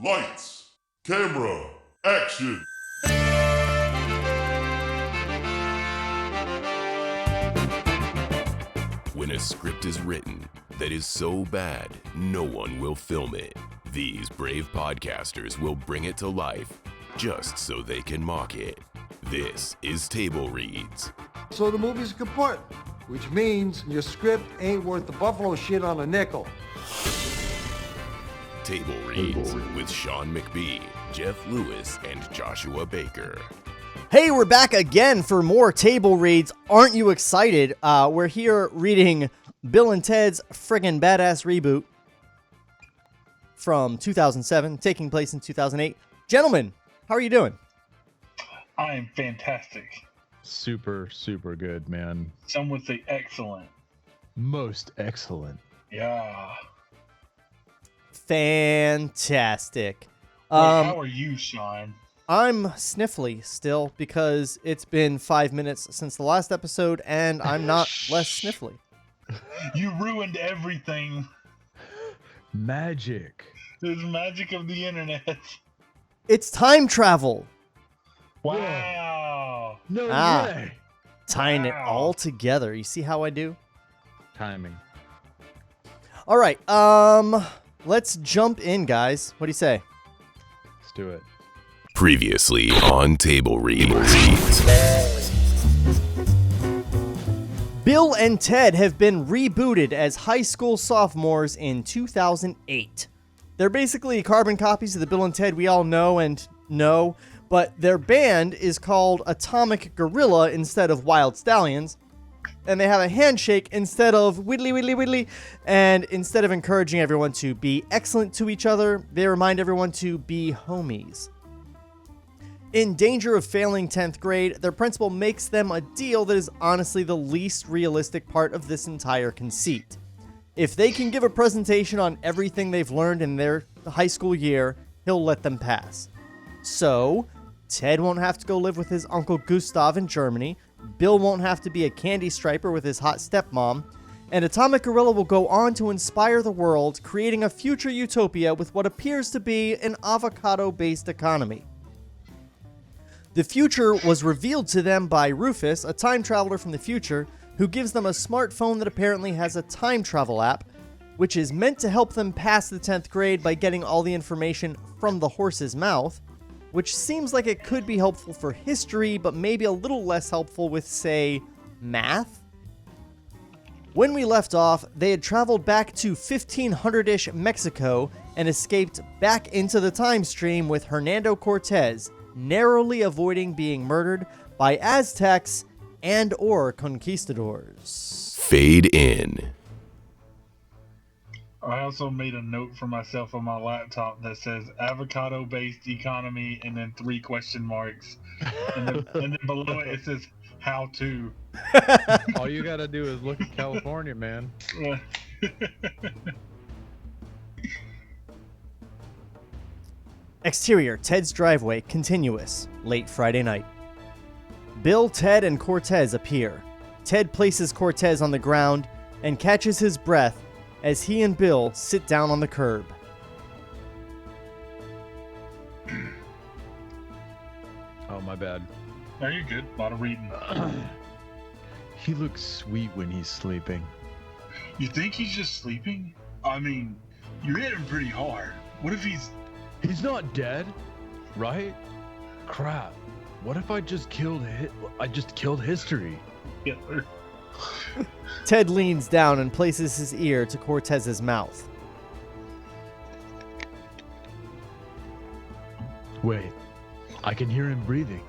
Lights, camera, action! When a script is written that is so bad, no one will film it. These brave podcasters will bring it to life just so they can mock it. This is Table Reads. So the movie's kaput, which means your script ain't worth the buffalo shit on a nickel. Table Reads with Shawn McBee, Jeff Lewis, and Joshua Baker. Hey, we're back again for more Table Reads. Aren't you excited? We're here reading Bill and Ted's Friggin' Badass Reboot from 2007, taking place in 2008. Gentlemen, how are you doing? I am fantastic. Super, super good, man. Some would say excellent. Most excellent. Yeah. Fantastic. How are you, Shawn? I'm sniffly still because it's been 5 minutes since the last episode and I'm not less sniffly. You ruined everything. Magic. There's magic of the internet. It's time travel. Wow. No way. Tying it all together. You see how I do? Timing. All right. Let's jump in, guys. What do you say? Let's do it. Previously on Table Reads. Bill and Ted have been rebooted as high school sophomores in 2008. They're basically carbon copies of the Bill and Ted we all know, but their band is called Atomic Gorilla instead of Wild Stallions, and they have a handshake instead of widdly widdly widdly, and instead of encouraging everyone to be excellent to each other, they remind everyone to be homies. In danger of failing 10th grade, their principal makes them a deal that is honestly the least realistic part of this entire conceit. If they can give a presentation on everything they've learned in their high school year, he'll let them pass. So, Ted won't have to go live with his Uncle Gustav in Germany, Bill won't have to be a candy striper with his hot stepmom, and Atomic Gorilla will go on to inspire the world, creating a future utopia with what appears to be an avocado-based economy. The future was revealed to them by Rufus, a time traveler from the future, who gives them a smartphone that apparently has a time travel app, which is meant to help them pass the 10th grade by getting all the information from the horse's mouth, which seems like it could be helpful for history, but maybe a little less helpful with, say, math? When we left off, they had traveled back to 1500-ish Mexico and escaped back into the time stream with Hernando Cortez, narrowly avoiding being murdered by Aztecs and or conquistadors. Fade in. I also made a note for myself on my laptop that says avocado-based economy and then 3 question marks. And then below it, it says how to. All you gotta do is look at California, man. Exterior, Ted's driveway, continuous, late Friday night. Bill, Ted, and Cortez appear. Ted places Cortez on the ground and catches his breath as he and Bill sit down on the curb. Oh, my bad. No, you're good. A lot of reading. He looks sweet when he's sleeping. You think he's just sleeping? I mean, you hit him pretty hard. What if he's... He's not dead, right? Crap. What if I just killed history? Hitler? Ted leans down and places his ear to Cortez's mouth. Wait, I can hear him breathing.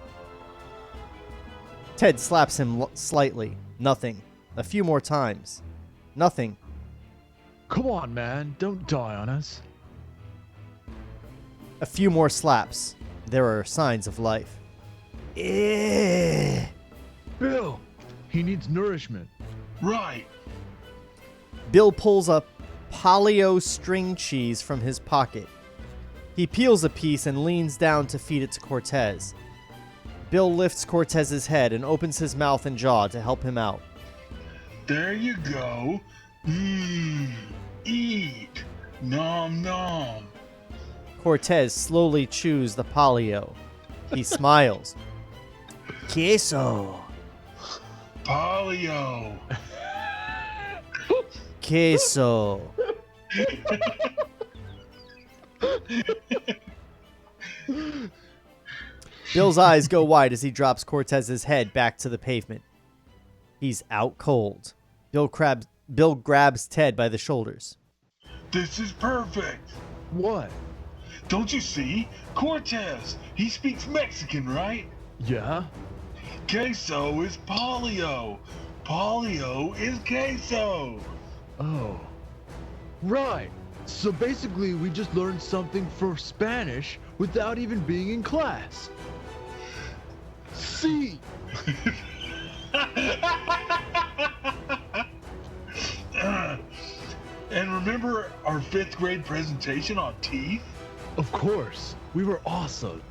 Ted slaps him slightly. Nothing. A few more times. Nothing. Come on, man. Don't die on us. A few more slaps. There are signs of life. Bill, he needs nourishment. Right. Bill pulls a polio string cheese from his pocket. He peels a piece and leans down to feed it to Cortez. Bill lifts Cortez's head and opens his mouth and jaw to help him out. There you go. Eat. Nom nom. Cortez slowly chews the polio. He smiles. Queso. Polio. Queso. Bill's eyes go wide as he drops Cortez's head back to the pavement. He's out cold. Bill grabs Ted by the shoulders. This is perfect. What? Don't you see? Cortez. He speaks Mexican, right? Yeah? Queso is polio. Polio is queso. Oh. Right. So basically, we just learned something for Spanish without even being in class. See. And remember our 5th grade presentation on teeth? Of course. We were awesome.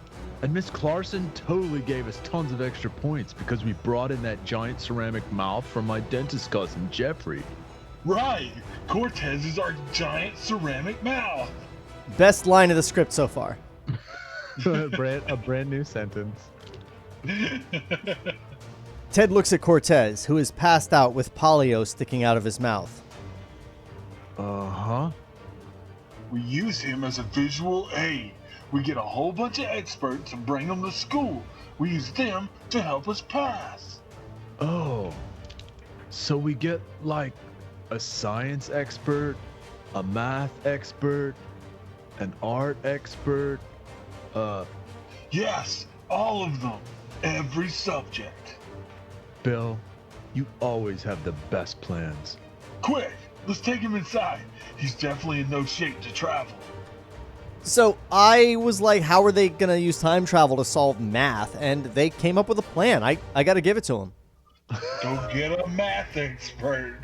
And Miss Clarkson totally gave us tons of extra points because we brought in that giant ceramic mouth from my dentist cousin, Jeffrey. Right. Cortez is our giant ceramic mouth. Best line of the script so far. A brand new sentence. Ted looks at Cortez, who is passed out with polio sticking out of his mouth. Uh-huh. We use him as a visual aid. We get a whole bunch of experts and bring them to school. We use them to help us pass. Oh. So we get, like, a science expert, a math expert, an art expert, Yes, all of them. Every subject. Bill, you always have the best plans. Quick, let's take him inside. He's definitely in no shape to travel. So I was like, how are they going to use time travel to solve math? And they came up with a plan. I got to give it to them. Go get a math expert.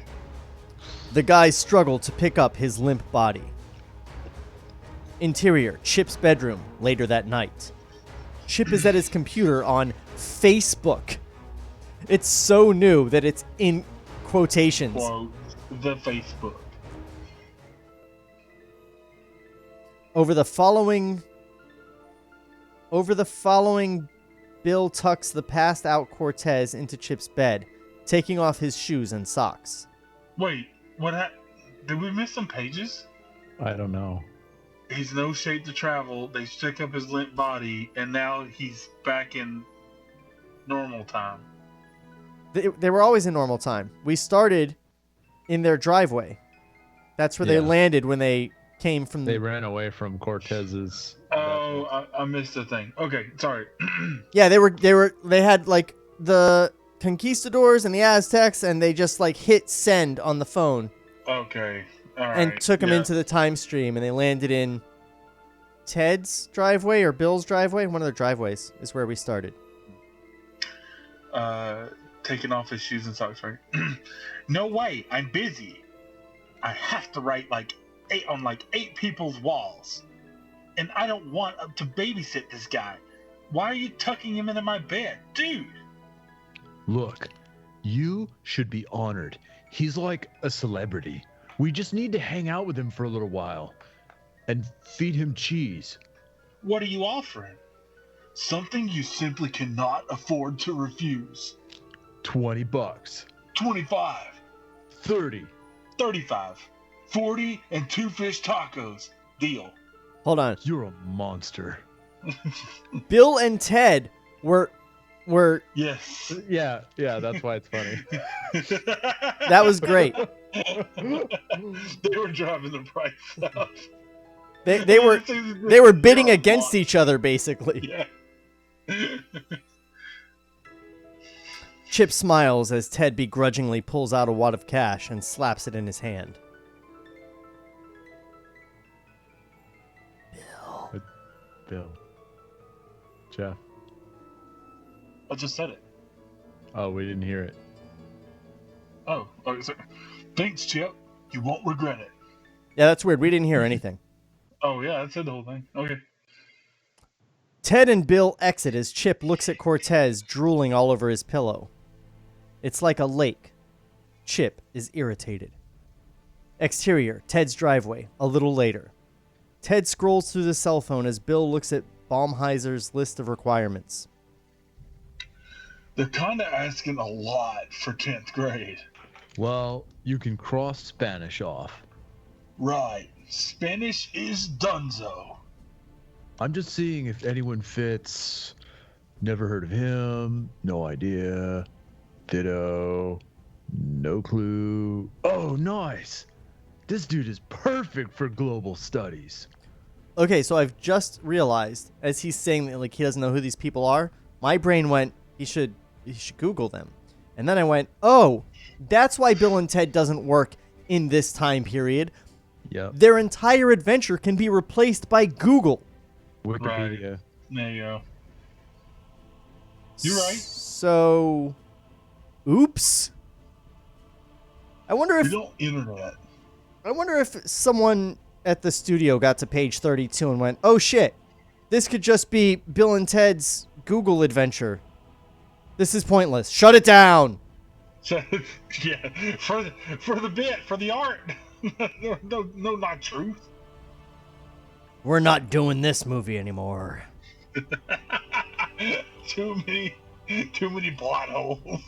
The guys struggle to pick up his limp body. Interior, Chip's bedroom, later that night. Chip is at his computer on Facebook. It's so new that it's in quotations. Quote, the Facebook. Over the following, Bill tucks the passed out Cortez into Chip's bed, taking off his shoes and socks. Wait, what happened? Did we miss some pages? I don't know. He's no shape to travel. They stick up his limp body, and now he's back in normal time. They were always in normal time. We started in their driveway. That's where they landed when they came from. They ran away from Cortez's. Oh, I missed the thing. Okay, sorry. Yeah, they had like the conquistadors and the Aztecs, and they just like hit send on the phone. Okay, all right. And took them into the time stream, and they landed in Ted's driveway or Bill's driveway. One of their driveways is where we started. Taking off his shoes and socks, right? No way, I'm busy. I have to write like 8 people's walls. And I don't want to babysit this guy. Why are you tucking him into my bed? Dude! Look, you should be honored. He's like a celebrity. We just need to hang out with him for a little while and feed him cheese. What are you offering? Something you simply cannot afford to refuse. $20. 25. 30. 35. 40 and 2 fish tacos. Deal. Hold on. You're a monster. Bill and Ted were Yes. Yeah, that's why it's funny. that was great. They were driving the price up. They were bidding against each other basically. Yeah. Chip smiles as Ted begrudgingly pulls out a wad of cash and slaps it in his hand. Bill. Jeff. I just said it. Oh, we didn't hear it. Oh, so, thanks, Chip. You won't regret it. Yeah, that's weird. We didn't hear anything. Oh, yeah, that said the whole thing. Okay. Ted and Bill exit as Chip looks at Cortez drooling all over his pillow. It's like a lake. Chip is irritated. Exterior, Ted's driveway, a little later. Ted scrolls through the cell phone as Bill looks at Baumheiser's list of requirements. They're kind of asking a lot for 10th grade. Well, you can cross Spanish off. Right. Spanish is donezo. I'm just seeing if anyone fits. Never heard of him. No idea. Ditto. No clue. Oh, nice. This dude is perfect for global studies. Okay, so I've just realized, as he's saying that like he doesn't know who these people are, my brain went, he should Google them. And then I went, oh, that's why Bill and Ted doesn't work in this time period. Yep. Their entire adventure can be replaced by Google. Wikipedia. Right. There you go. You're right. So, oops. I wonder You don't internet. if someone at the studio got to page 32 and went, oh shit, this could just be Bill no Google adventure. This is pointless. Shut it down. Yeah, for the bit, for the art. no, not truth. We're not doing this movie anymore. Too many plot holes.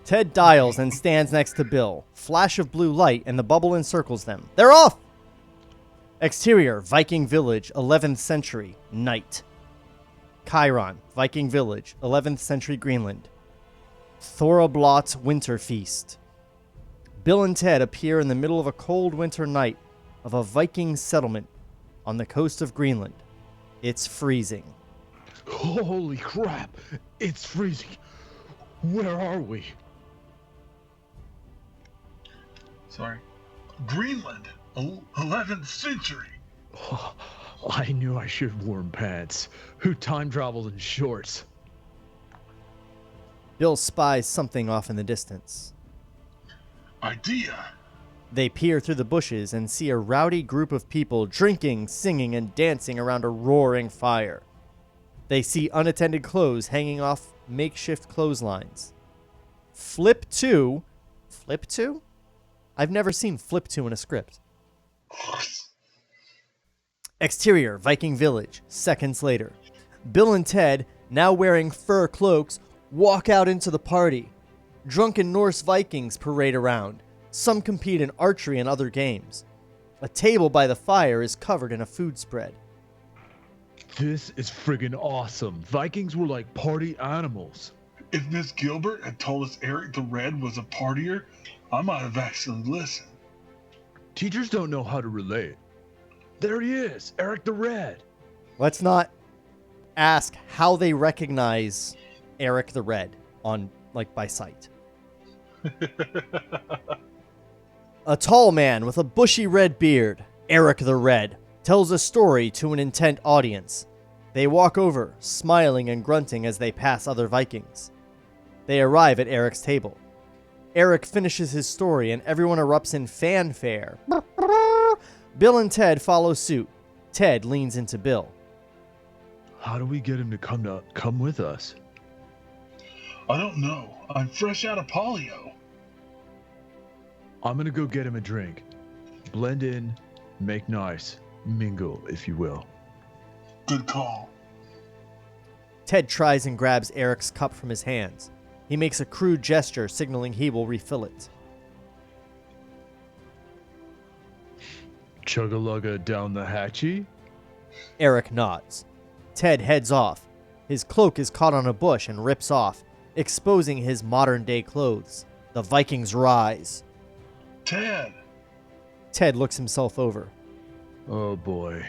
Ted dials and stands next to Bill. Flash of blue light and the bubble encircles them. They're off! Exterior, Viking Village, 11th century, night. Chiron, Viking Village, 11th century Greenland. Thorablot Winter Feast. Bill and Ted appear in the middle of a cold winter night of a Viking settlement on the coast of Greenland. It's freezing. Holy crap! It's freezing. Where are we? Sorry. Greenland, 11th century. Oh, I knew I should have worn pants. Who time traveled in shorts? Bill spies something off in the distance. Idea. They peer through the bushes and see a rowdy group of people drinking, singing, and dancing around a roaring fire. They see unattended clothes hanging off makeshift clotheslines. Flip 2? I've never seen Flip 2 in a script. Exterior, Viking Village, seconds later. Bill and Ted, now wearing fur cloaks, walk out into the party. Drunken Norse Vikings parade around. Some compete in archery and other games. A table by the fire is covered in a food spread. This is friggin' awesome. Vikings were like party animals. If Miss Gilbert had told us Eric the Red was a partier, I might have actually listened. Teachers don't know how to relate. There he is, Eric the Red. Let's not ask how they recognize Eric the Red on, like, by sight. A tall man with a bushy red beard, Eric the Red, tells a story to an intent audience. They walk over, smiling and grunting as they pass other Vikings. They arrive at Eric's table. Eric finishes his story and everyone erupts in fanfare. Bill and Ted follow suit. Ted leans into Bill. How do we get him to come with us? I don't know. I'm fresh out of polio. I'm gonna go get him a drink. Blend in, make nice, mingle, if you will. Good call. Ted tries and grabs Eric's cup from his hands. He makes a crude gesture signaling he will refill it. Chug-a-lugga down the hatchie? Eric nods. Ted heads off. His cloak is caught on a bush and rips off, exposing his modern-day clothes. The Vikings rise. Ted! Ted looks himself over. Oh boy.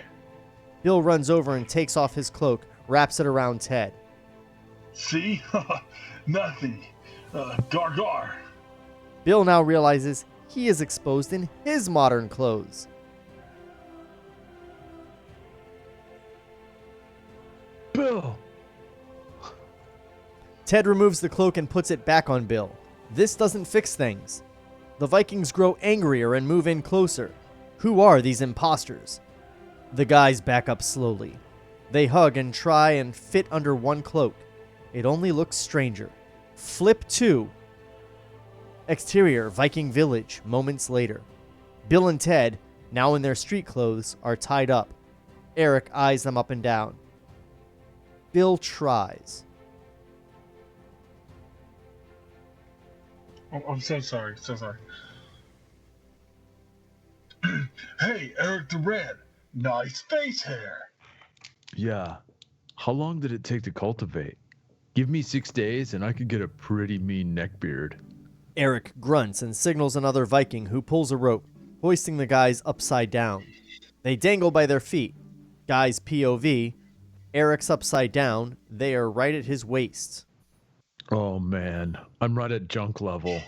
Bill runs over and takes off his cloak, wraps it around Ted. See? Nothing. Gar. Bill now realizes he is exposed in his modern clothes. Bill! Ted removes the cloak and puts it back on Bill. This doesn't fix things. The Vikings grow angrier and move in closer. Who are these imposters? The guys back up slowly. They hug and try and fit under one cloak. It only looks stranger. Flip 2. Exterior, Viking Village, moments later. Bill and Ted, now in their street clothes, are tied up. Eric eyes them up and down. Bill tries. Oh, I'm so sorry. Hey, Eric the Red. Nice face hair. Yeah. How long did it take to cultivate? Give me 6 days and I could get a pretty mean neckbeard. Eric grunts and signals another Viking who pulls a rope, hoisting the guys upside down. They dangle by their feet. Guy's POV. Eric's upside down. They are right at his waist. Oh man, I'm right at junk level.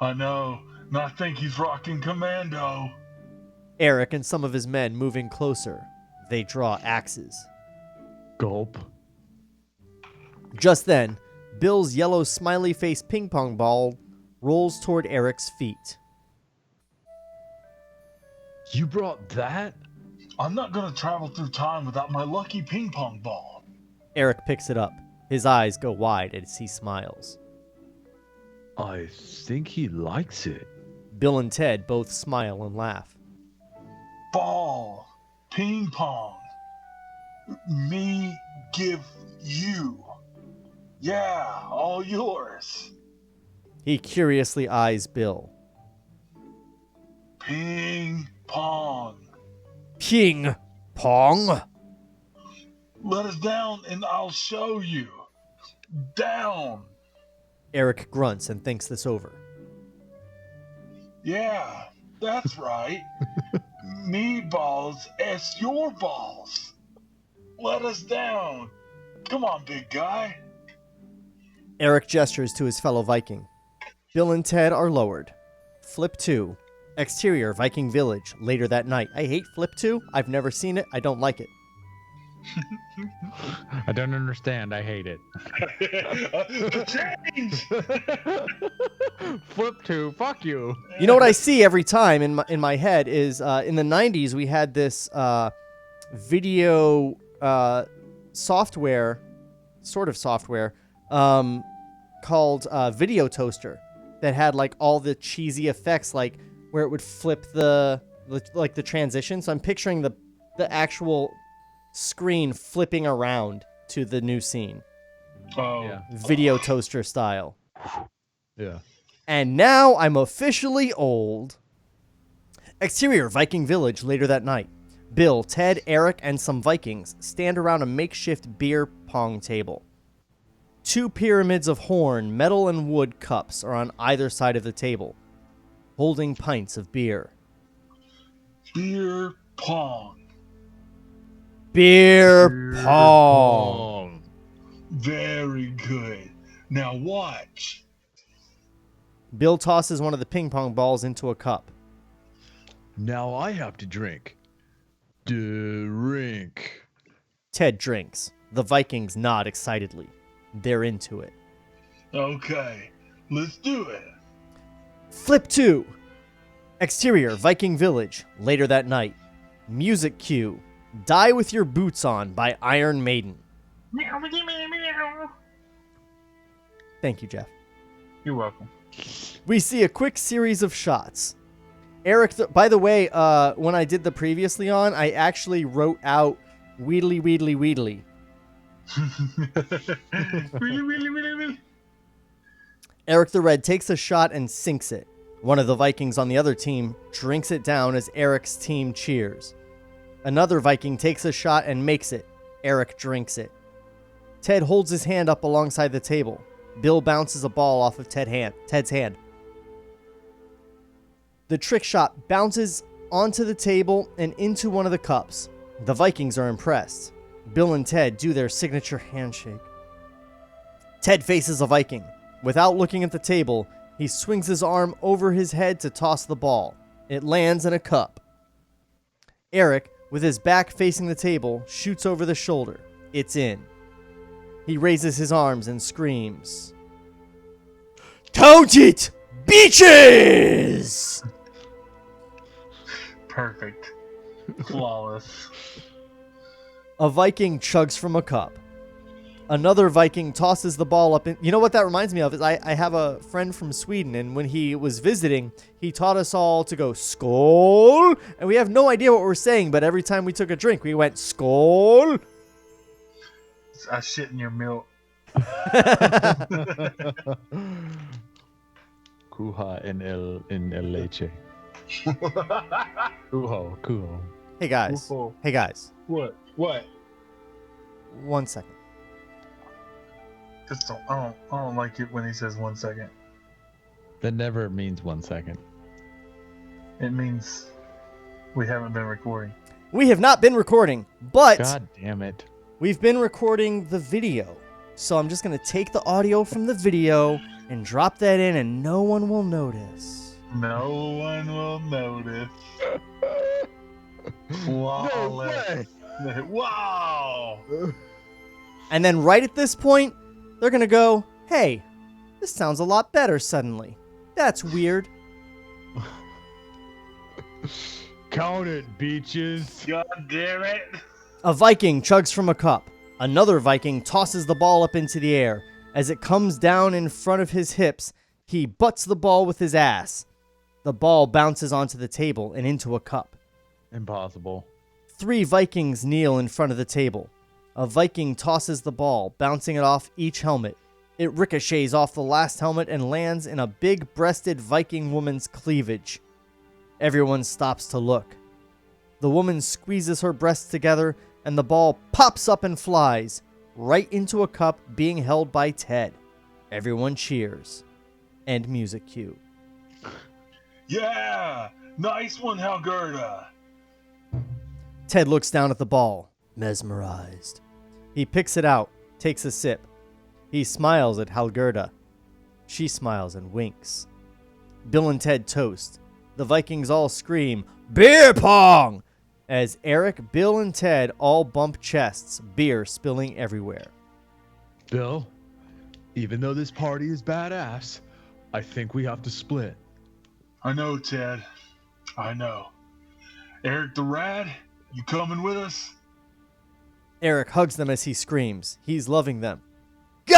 I know. And I think he's rocking commando. Eric and some of his men moving closer. They draw axes. Gulp. Just then, Bill's yellow smiley-faced ping-pong ball rolls toward Eric's feet. You brought that? I'm not gonna travel through time without my lucky ping pong ball. Eric picks it up. His eyes go wide as he smiles. I think he likes it. Bill and Ted both smile and laugh. Ball. Ping pong. Me give you. Yeah, all yours. He curiously eyes Bill. Ping pong. Ping pong? Let us down and I'll show you. Down. Eric grunts and thinks this over. Yeah, that's right. Me balls as your balls. Let us down. Come on, big guy. Eric gestures to his fellow Viking. Bill and Ted are lowered. Flip 2. Exterior Viking village later that night. I hate Flip 2. I've never seen it. I don't like it. I don't understand. I hate it. Change. Flip 2. Fuck you. You know what I see every time in my head is in the 90s we had this video software, sort of software, called Video Toaster that had like all the cheesy effects, like where it would flip the transition. So I'm picturing the actual screen flipping around to the new scene. Oh. Yeah. Video Toaster style. Yeah. And now I'm officially old. Exterior Viking village later that night. Bill, Ted, Eric, and some Vikings stand around a makeshift beer pong table. 2 pyramids of horn, metal, and wood cups are on either side of the table, holding pints of beer. Beer pong. Beer pong. Very good. Now watch. Bill tosses one of the ping pong balls into a cup. Now I have to drink. Drink. Ted drinks. The Vikings nod excitedly. They're into it. Okay, let's do it. Flip 2. Exterior Viking village later that night. Music cue. Die with Your Boots On by Iron Maiden. Thank you, Jeff. You're welcome. We see a quick series of shots. Eric, by the way, when I did the previously on, I actually wrote out Wheedly Wheedly Wheedly. Really. Eric the Red takes a shot and sinks it. One of the Vikings on the other team drinks it down as Eric's team cheers. Another Viking takes a shot and makes it. Eric drinks it. Ted holds his hand up alongside the table. Bill bounces a ball off of Ted's hand. The trick shot bounces onto the table and into one of the cups. The Vikings are impressed. Bill and Ted do their signature handshake. Ted faces a Viking. Without looking at the table, he swings his arm over his head to toss the ball. It lands in a cup. Eric, with his back facing the table, shoots over the shoulder. It's in. He raises his arms and screams, "Count it, beaches!" Another Viking tosses the ball up. You know what that reminds me of is I have a friend from Sweden, and when he was visiting, he taught us all to go skål, and we have no idea what we're saying, but every time we took a drink, we went skål. I shit in your milk. Kuha en el leche. Kuho. Hey guys. Whoa. Hey guys. What? 1 second. Just don't, I don't like it when he says 1 second. That never means 1 second. It means we haven't been recording. We have not been recording, but God damn it. we've been recording the video. So I'm just going to take the audio from the video and drop that in, and no one will notice. No one will notice. Flawless. Wow. And then right at this point, they're going to go, hey, this sounds a lot better suddenly. That's weird. Count it, beaches. God damn it. A Viking chugs from a cup. Another Viking tosses the ball up into the air. As it comes down in front of his hips, he butts the ball with his ass. The ball bounces onto the table and into a cup. Impossible. 3 Vikings kneel in front of the table. A Viking tosses the ball, bouncing it off each helmet. It ricochets off the last helmet and lands in a big-breasted Viking woman's cleavage. Everyone stops to look. The woman squeezes her breasts together, and the ball pops up and flies right into a cup being held by Ted. Everyone cheers. End music cue. Yeah. Nice one, Helgerda. Ted looks down at the ball, mesmerized. He picks it out, takes a sip. He smiles at Helgerda. She smiles and winks. Bill and Ted toast. The Vikings all scream, "Beer pong!" as Eric, Bill, and Ted all bump chests, beer spilling everywhere. Bill, even though this party is badass, I think we have to split. I know, Ted. I know. Eric the Rad, you coming with us? Eric hugs them as he screams. He's loving them. Gah!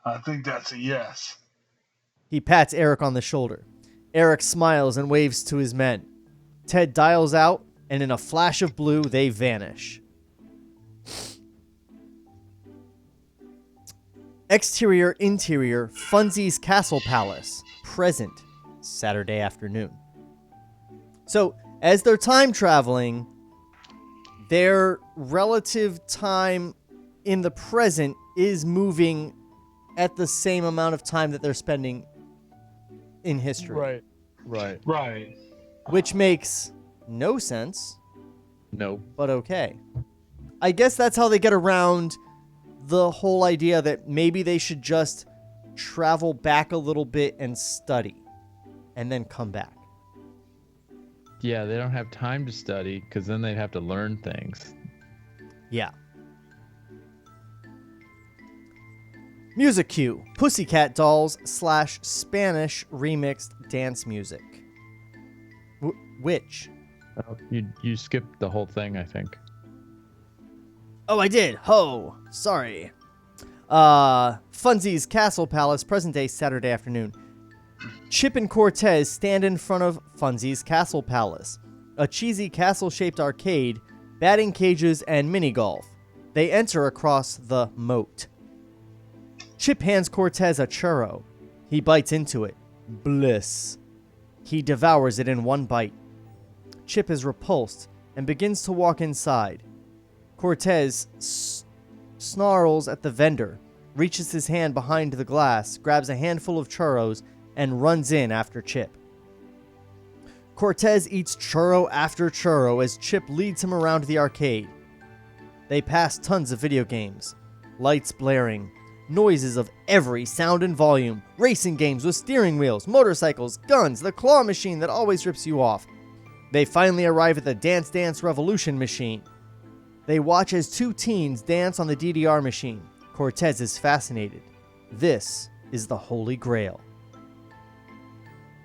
I think that's a yes. He pats Eric on the shoulder. Eric smiles and waves to his men. Ted dials out, and in a flash of blue, they vanish. Exterior, interior, Funzy's Castle Palace. Present, Saturday afternoon. So, as they're time traveling, their relative time in the present is moving at the same amount of time that they're spending in history. Right. Which makes no sense, No. but okay. I guess that's how they get around the whole idea that maybe they should just travel back a little bit and study and then come back. Yeah, they don't have time to study because then they'd have to learn things. Yeah. Music cue. Pussycat Dolls / Spanish remixed dance music. Which? Oh, you skipped the whole thing, I think. Oh, I did. Ho. Sorry. Funzy's Castle Palace, present day Saturday afternoon. Chip and Cortez stand in front of Funzy's Castle Palace, a cheesy castle-shaped arcade, batting cages, and mini-golf. They enter across the moat. Chip hands Cortez a churro. He bites into it. Bliss. He devours it in one bite. Chip is repulsed and begins to walk inside. Cortez snarls at the vendor, reaches his hand behind the glass, grabs a handful of churros, and runs in after Chip. Cortez eats churro after churro as Chip leads him around the arcade. They pass tons of video games, lights blaring, noises of every sound and volume, racing games with steering wheels, motorcycles, guns, the claw machine that always rips you off. They finally arrive at the Dance Dance Revolution machine. They watch as 2 teens dance on the DDR machine. Cortez is fascinated. This is the Holy Grail.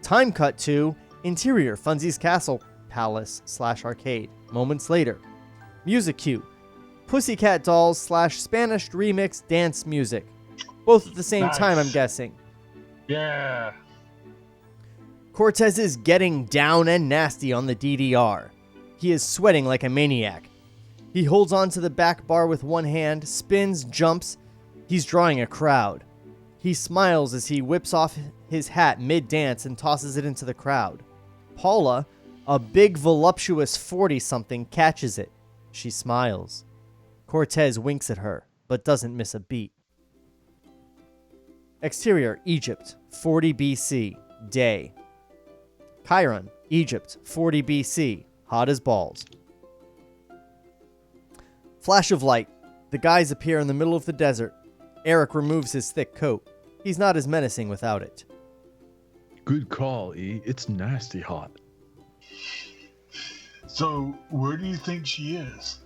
Time cut to interior Funzy's Castle Palace / arcade. Moments later. Music cue. Pussycat Dolls / Spanish remix dance music. Both at the same Nice. time, I'm guessing. Yeah. Cortez is getting down and nasty on the DDR. He is sweating like a maniac. He holds onto the back bar with one hand, spins, jumps. He's drawing a crowd. He smiles as he whips off his hat mid-dance and tosses it into the crowd. Paula, a big voluptuous 40-something, catches it. She smiles. Cortez winks at her, but doesn't miss a beat. Exterior, Egypt, 40 BC, day. Chiron, Egypt, 40 BC, hot as balls. Flash of light. The guys appear in the middle of the desert. Eric removes his thick coat. He's not as menacing without it. Good call, E. It's nasty hot. So, where do you think she is?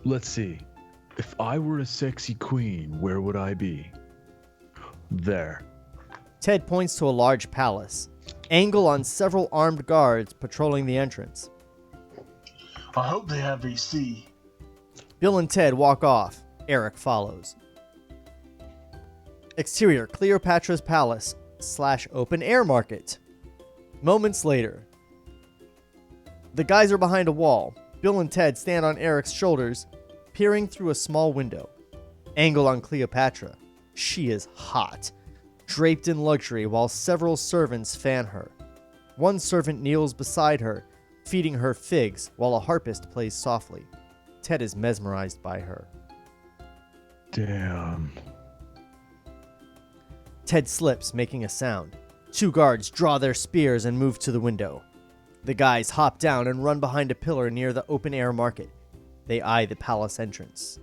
Let's see. If I were a sexy queen, where would I be? There. Ted points to a large palace. Angle on several armed guards patrolling the entrance. I hope they have AC. Bill and Ted walk off. Eric follows. Exterior, Cleopatra's Palace / open air market. Moments later. The guys are behind a wall. Bill and Ted stand on Eric's shoulders, peering through a small window. Angle on Cleopatra. She is hot, draped in luxury while several servants fan her. One servant kneels beside her, feeding her figs while a harpist plays softly. Ted is mesmerized by her. Damn. Ted slips, making a sound. Two guards draw their spears and move to the window. The guys hop down and run behind a pillar near the open-air market. They eye the palace entrance.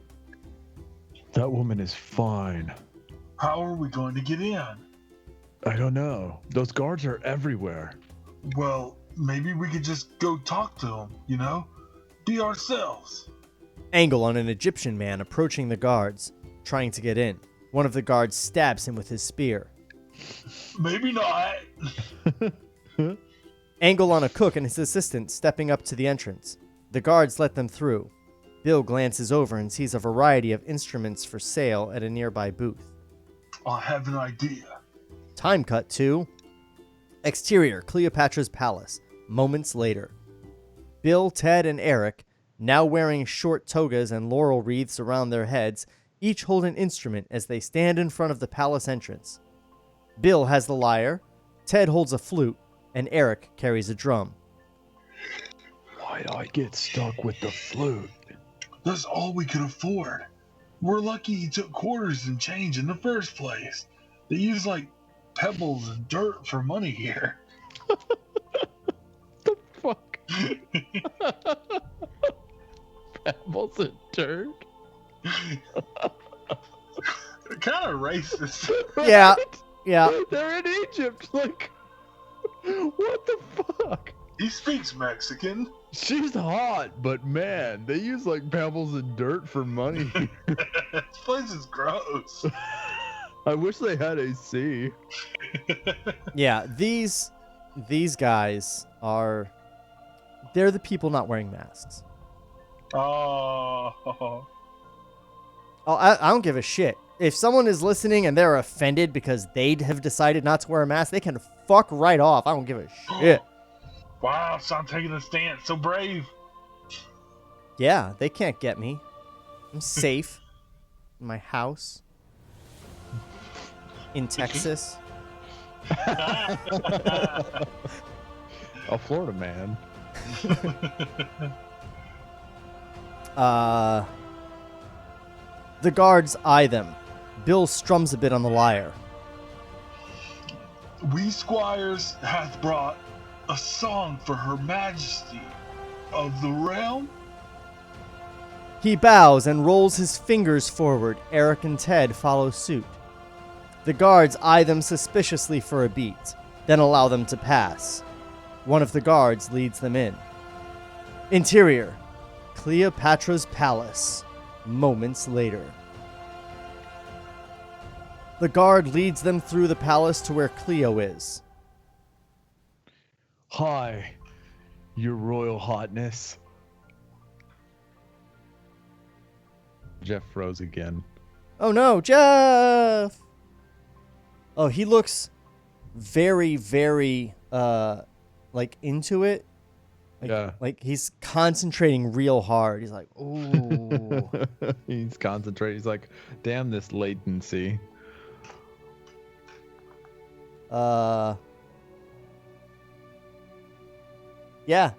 That woman is fine. How are we going to get in? I don't know. Those guards are everywhere. Well, maybe we could just go talk to them, you know? Be ourselves. Angle on an Egyptian man approaching the guards, trying to get in. One of the guards stabs him with his spear. Maybe not. Angle on a cook and his assistant stepping up to the entrance. The guards let them through. Bill glances over and sees a variety of instruments for sale at a nearby booth. I have an idea. Time cut to exterior, Cleopatra's Palace. Moments later. Bill, Ted, and Eric, now wearing short togas and laurel wreaths around their heads, each hold an instrument as they stand in front of the palace entrance. Bill has the lyre, Ted holds a flute, and Eric carries a drum. Why'd I get stuck with the flute? That's all we could afford. We're lucky he took quarters and change in the first place. They use like pebbles and dirt for money here. The fuck? Pebbles and dirt? Kind of racist. Yeah, yeah. They're in Egypt. Like, what the fuck? He speaks Mexican. She's hot, but man, they use like pebbles and dirt for money. This place is gross. I wish they had AC. Yeah, these guys are... They're the people not wearing masks. Oh. Oh, I don't give a shit. If someone is listening and they're offended because they have decided not to wear a mask, they can fuck right off. I don't give a shit. Wow, Shawn taking a stance. So brave. Yeah, they can't get me. I'm safe in my house in Texas. A Florida man. The guards eye them. Bill strums a bit on the lyre. We squires hath brought a song for her majesty of the realm. He bows and rolls his fingers forward. Eric and Ted follow suit. The guards eye them suspiciously for a beat, then allow them to pass. One of the guards leads them in. Interior, Cleopatra's Palace. Moments later. The guard leads them through the palace to where Cleo is. Hi, your royal hotness. Jeff froze again. Oh no, Jeff! Oh, he looks very, very, like into it. Like, Yeah. Like he's concentrating real hard. He's like, ooh. He's concentrating. He's like, damn this latency. Yeah,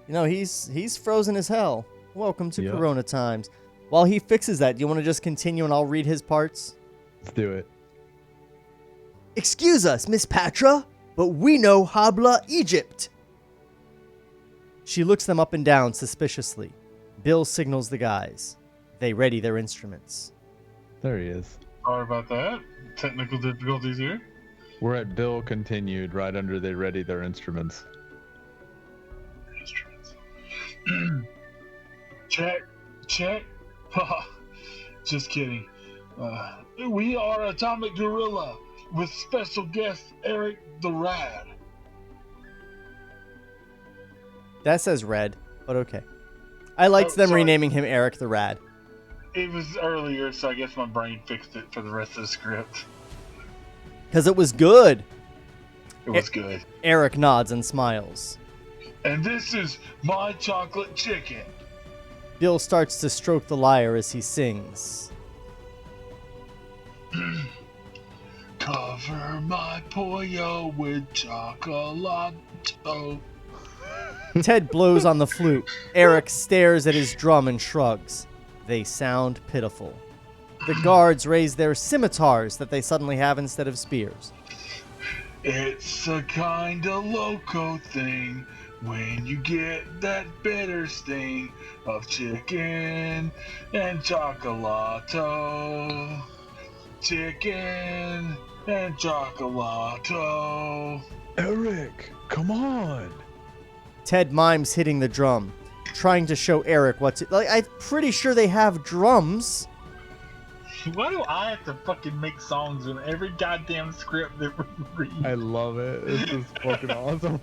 he's frozen as hell. Welcome to Yep. Corona times. While he fixes that, do you want to just continue and I'll read his parts? Let's do it. Excuse us, Miss Patra, but we know Habla Egypt. She looks them up and down suspiciously. Bill signals the guys. They ready their instruments. There he is. Sorry about that. Technical difficulties here. We're at Bill continued right under they ready their instruments. Instruments. Check. Just kidding. We are Atomic Gorilla with special guest Eric the Rad. That says Red, but okay. I liked them sorry. renaming him Eric the Rad. It was earlier, so I guess my brain fixed it for the rest of the script. Because it was good. It was good. Eric nods and smiles. And this is my chocolate chicken. Bill starts to stroke the lyre as he sings. Cover my pollo with chocolato. Ted blows on the flute. Eric stares at his drum and shrugs. They sound pitiful. The guards raise their scimitars that they suddenly have instead of spears. It's a kinda loco thing when you get that bitter sting of chicken and chocolato. Chicken and chocolato. Eric, come on. Ted mimes hitting the drum, trying to show Eric what to... Like, I'm pretty sure they have drums. Why do I have to fucking make songs in every goddamn script that we read? I love it. This is fucking awesome.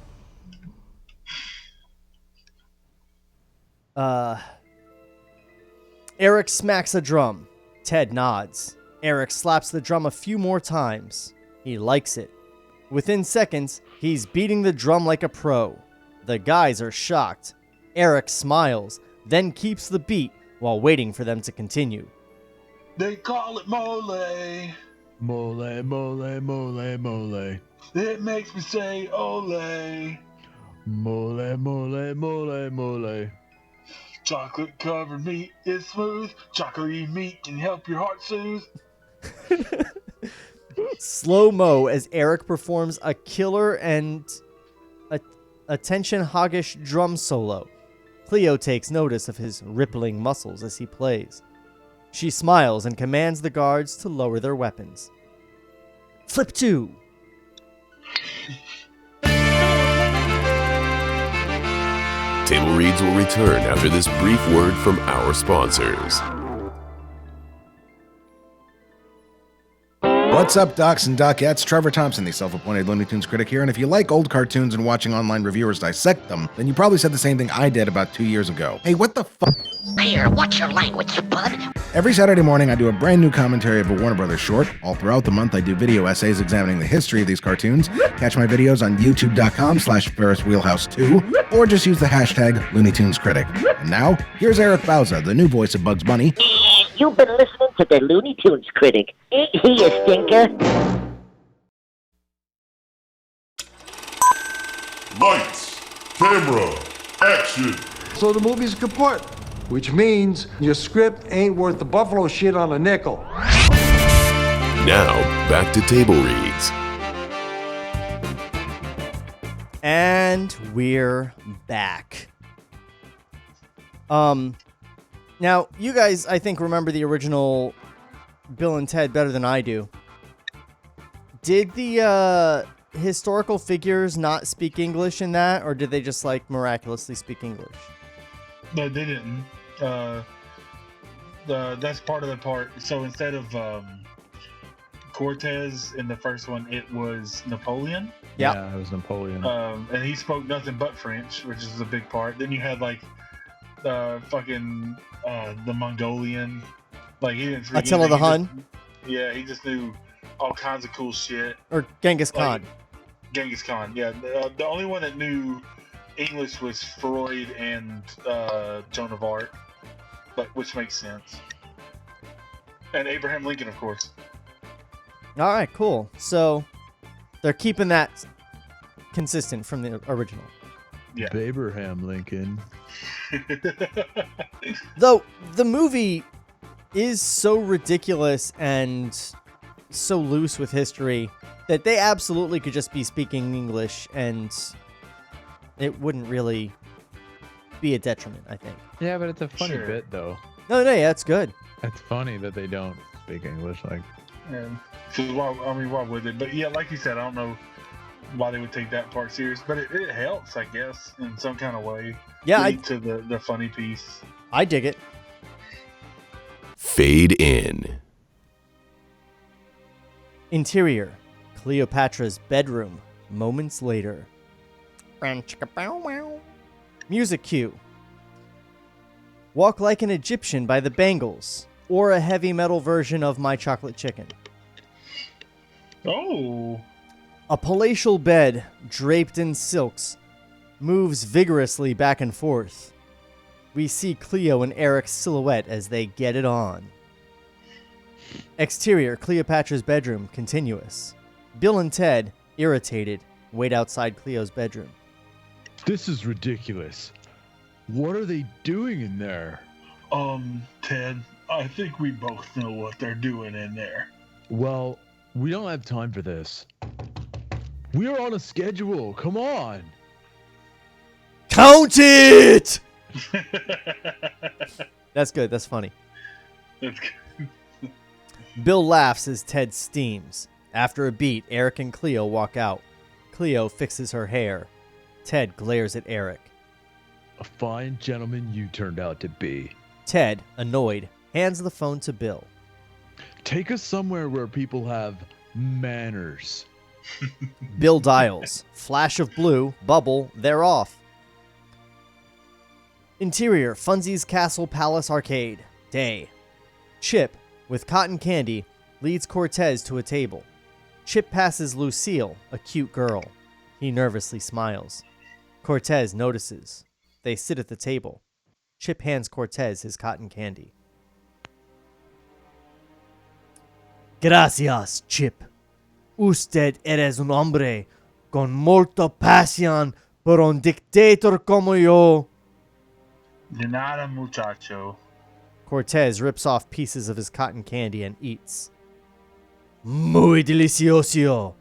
Eric smacks a drum. Ted nods. Eric slaps the drum a few more times. He likes it. Within seconds, he's beating the drum like a pro. The guys are shocked. Eric smiles, then keeps the beat while waiting for them to continue. They call it mole. Mole, mole, mole, mole. It makes me say ole. Mole, mole, mole, mole. Chocolate covered meat is smooth. Chocolatey meat can help your heart soothe. Slow-mo as Eric performs a killer and attention hoggish drum solo. Cleo takes notice of his rippling muscles as he plays. She smiles and commands the guards to lower their weapons. Flip 2. Table Reads will return after this brief word from our sponsors. What's up, docs and docettes? Trevor Thompson, the self-appointed Looney Tunes critic here, and if you like old cartoons and watching online reviewers dissect them, then you probably said the same thing I did about 2 years ago. Hey, what the fuck? Here, watch your language, bud. Every Saturday morning, I do a brand new commentary of a Warner Brothers short. All throughout the month, I do video essays examining the history of these cartoons. Catch my videos on youtube.com/FerrisWheelhouse2, or just use the hashtag Looney Tunes Critic. And now, here's Eric Bauza, the new voice of Bugs Bunny. You've been listening to the Looney Tunes critic. Ain't he a stinker? Lights, camera, action. So the movie's kaput, which means your script ain't worth the buffalo shit on a nickel. Now, back to Table Reads. And we're back. Now, you guys, I think, remember the original Bill and Ted better than I do. Did the historical figures not speak English in that, or did they just, like, miraculously speak English? No, they didn't. That's part of the part. So instead of Cortez in the first one, it was Napoleon. Yep. Yeah, it was Napoleon. And he spoke nothing but French, which is a big part. Then you had like the Mongolian Like he didn't speak Attila the anything, Hun? He just knew all kinds of cool shit. Or Genghis Khan. Genghis Khan, yeah. The only one that knew English was Freud and Joan of Arc, which makes sense. And Abraham Lincoln, of course. All right, cool. So they're keeping that consistent from the original. Yeah. Abraham Lincoln. Though the movie is so ridiculous and so loose with history that they absolutely could just be speaking English and it wouldn't really be a detriment, I think. Yeah, but it's a funny Sure. bit, though. No, yeah, it's good. It's funny that they don't speak English. Like, Why would they? But yeah, like you said, I don't know why they would take that part serious, but it helps, I guess, in some kind of way. Yeah, lead to the funny piece. I dig it. Fade in. Interior, Cleopatra's bedroom, moments later. Music cue. Walk Like an Egyptian by the Bangles, or a heavy metal version of My Chocolate Chicken. Oh. A palatial bed, draped in silks, moves vigorously back and forth. We see Cleo and Eric's silhouette as they get it on. Exterior, Cleopatra's bedroom, continuous. Bill and Ted, irritated, wait outside Cleo's bedroom. this is ridiculous. What are they doing in there? Ted, I think we both know what they're doing in there. Well, we don't have time for this. We are on a schedule. Come on. Count it! That's good. That's funny. That's good. Bill laughs as Ted steams. After a beat, Eric and Cleo walk out. Cleo fixes her hair. Ted glares at Eric. A fine gentleman you turned out to be. Ted, annoyed, hands the phone to Bill. Take us somewhere where people have manners. Bill dials. Flash of blue. Bubble. They're off. Interior, Funzy's Castle Palace Arcade. Day. Chip, with cotton candy, leads Cortez to a table. Chip passes Lucille, a cute girl. He nervously smiles. Cortez notices. They sit at the table. Chip hands Cortez his cotton candy. Gracias, Chip. Usted eres un hombre con molta pasión por un dictator como yo. De nada, muchacho. Cortez rips off pieces of his cotton candy and eats. Muy delicioso.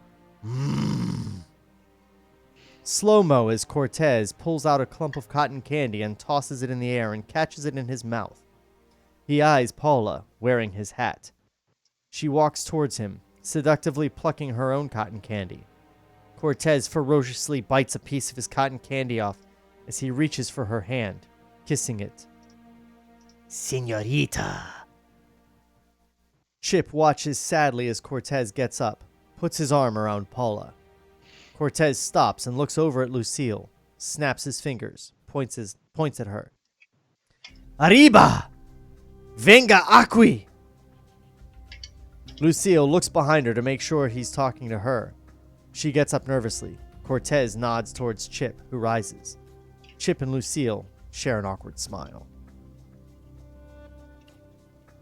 Slow-mo as Cortez pulls out a clump of cotton candy and tosses it in the air and catches it in his mouth. He eyes Paula, wearing his hat. She walks towards him, seductively plucking her own cotton candy. Cortez ferociously bites a piece of his cotton candy off as he reaches for her hand, kissing it. Señorita. Chip watches sadly as Cortez gets up, puts his arm around Paula. Cortez stops and looks over at Lucille, snaps his fingers, points at her. Arriba! Venga aquí! Lucille looks behind her to make sure he's talking to her. She gets up nervously. Cortez nods towards Chip, who rises. Chip and Lucille share an awkward smile.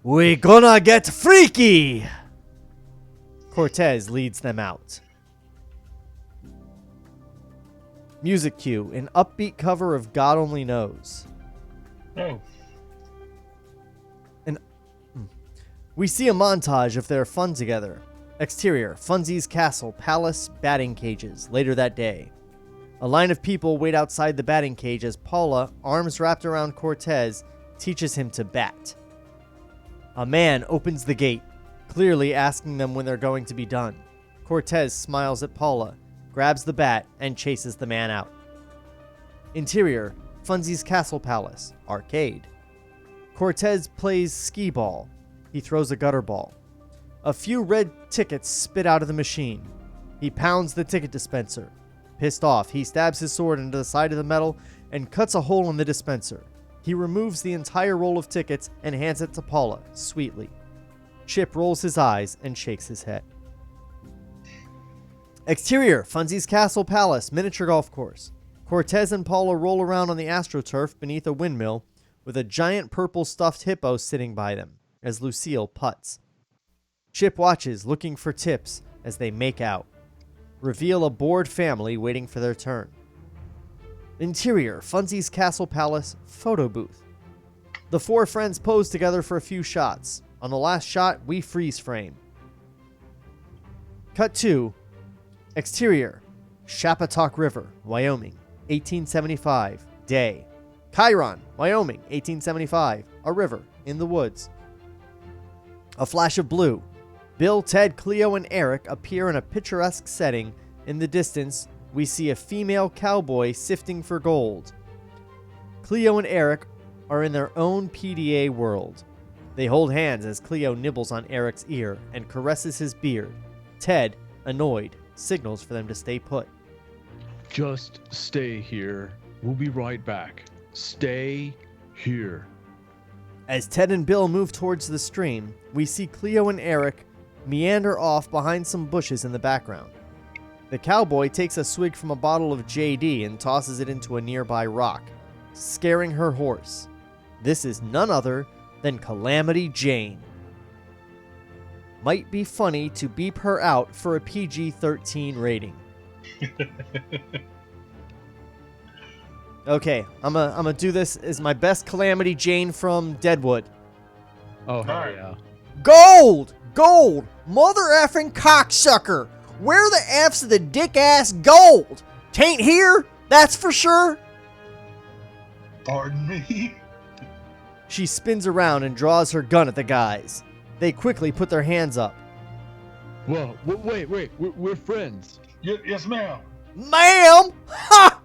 We gonna get freaky! Cortez leads them out. Music cue, an upbeat cover of God Only Knows. Oh. We see a montage of their fun together. Exterior, Funzy's Castle, Palace, batting cages, later that day. A line of people wait outside the batting cage as Paula, arms wrapped around Cortez, teaches him to bat. A man opens the gate, clearly asking them when they're going to be done. Cortez smiles at Paula, grabs the bat, and chases the man out. Interior, Funzy's Castle Palace, arcade. Cortez plays skee ball. He throws a gutter ball. A few red tickets spit out of the machine. He pounds the ticket dispenser. Pissed off, he stabs his sword into the side of the metal and cuts a hole in the dispenser, He removes the entire roll of tickets and hands it to Paula, sweetly. Chip rolls his eyes and shakes his head. Exterior, Funzy's Castle Palace, miniature golf course. Cortez and Paula roll around on the AstroTurf beneath a windmill with a giant purple stuffed hippo sitting by them as Lucille putts. Chip watches, looking for tips as they make out. Reveal a bored family waiting for their turn. Interior, Funzy's Castle Palace photo booth. The four friends pose together for a few shots. On the last shot, we freeze frame. Cut 2. Exterior, Chappatock River, Wyoming, 1875, day. Chiron, Wyoming, 1875, a river in the woods. A flash of blue. Bill, Ted, Cleo, and Eric appear in a picturesque setting. In the distance, we see a female cowboy sifting for gold. Cleo and Eric are in their own PDA world. They hold hands as Cleo nibbles on Eric's ear and caresses his beard. Ted, annoyed, signals for them to stay put. Just stay here. We'll be right back. Stay here. As Ted and Bill move towards the stream, we see Cleo and Eric meander off behind some bushes in the background. The cowboy takes a swig from a bottle of JD and tosses it into a nearby rock, scaring her horse. This is none other than Calamity Jane. Might be funny to beep her out for a PG-13 rating. Okay, I'm gonna do this as my best Calamity Jane from Deadwood. Oh, hell Alright. yeah. Gold! Gold! Mother effing cocksucker! Where the F's the dick-ass gold? Tain't here, that's for sure. Pardon me? She spins around and draws her gun at the guys. They quickly put their hands up. Whoa, wait, we're friends. Yes, ma'am. Ma'am? Ha!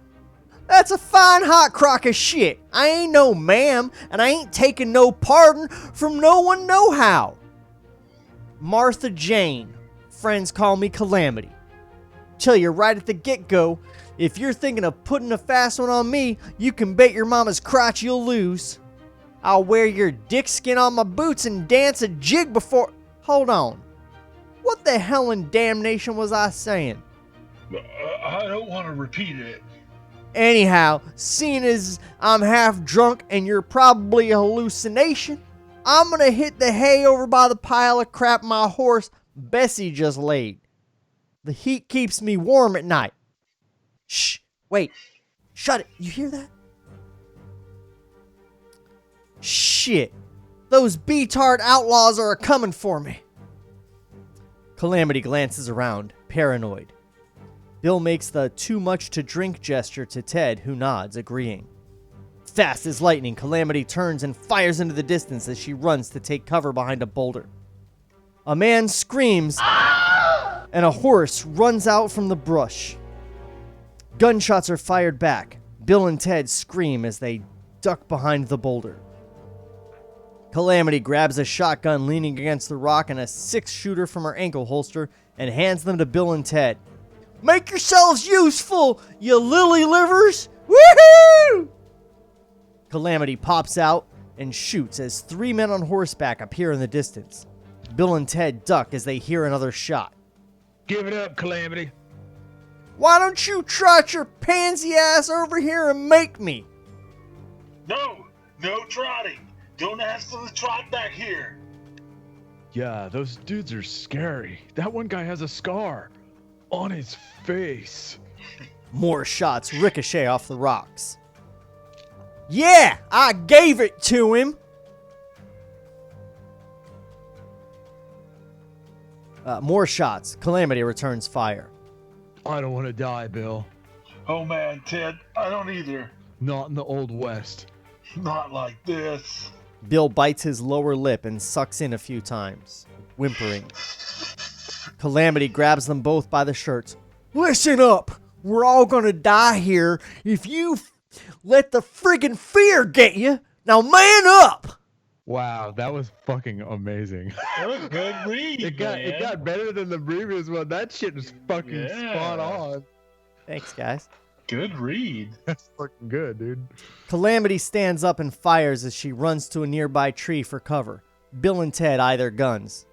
That's a fine hot crock of shit. I ain't no ma'am, and I ain't taking no pardon from no one no how. Martha Jane. Friends call me Calamity. Tell you right at the get-go, if you're thinking of putting a fast one on me, you can bet your mama's crotch you'll lose. I'll wear your dick skin on my boots and dance a jig before... Hold on. What the hell in damnation was I saying? I don't want to repeat it. Anyhow, seeing as I'm half drunk and you're probably a hallucination, I'm gonna hit the hay over by the pile of crap my horse Bessie just laid. The heat keeps me warm at night. Shh, wait, shut it. You hear that? Shit, those B-tard outlaws are a-coming for me. Calamity glances around, paranoid. Bill makes the too much to drink gesture to Ted, who nods, agreeing. Fast as lightning, Calamity turns and fires into the distance as she runs to take cover behind a boulder. A man screams, and a horse runs out from the brush. Gunshots are fired back. Bill and Ted scream as they duck behind the boulder. Calamity grabs a shotgun leaning against the rock and a 6-shooter from her ankle holster and hands them to Bill and Ted. Make yourselves useful, you lily livers! Woohoo! Calamity pops out and shoots as 3 men on horseback appear in the distance. Bill and Ted duck as they hear another shot. Give it up, Calamity. Why don't you trot your pansy ass over here and make me? No trotting. Don't ask for the trot back here. Yeah, those dudes are scary. That one guy has a scar on his face. More shots ricochet off the rocks. Yeah, I gave it to him. More shots. Calamity returns fire. I don't want to die, Bill. Oh man, Ted, I don't either. Not in the Old West. Not like this. Bill bites his lower lip and sucks in a few times, whimpering. Calamity grabs them both by the shirts. Listen up! We're all gonna die here if you let the friggin' fear get you. Now man up! Wow, that was fucking amazing. That was a good read, It got better than the previous one. That shit was fucking spot on. Thanks, guys. Good read. That's fucking good, dude. Calamity stands up and fires as she runs to a nearby tree for cover. Bill and Ted eye their guns.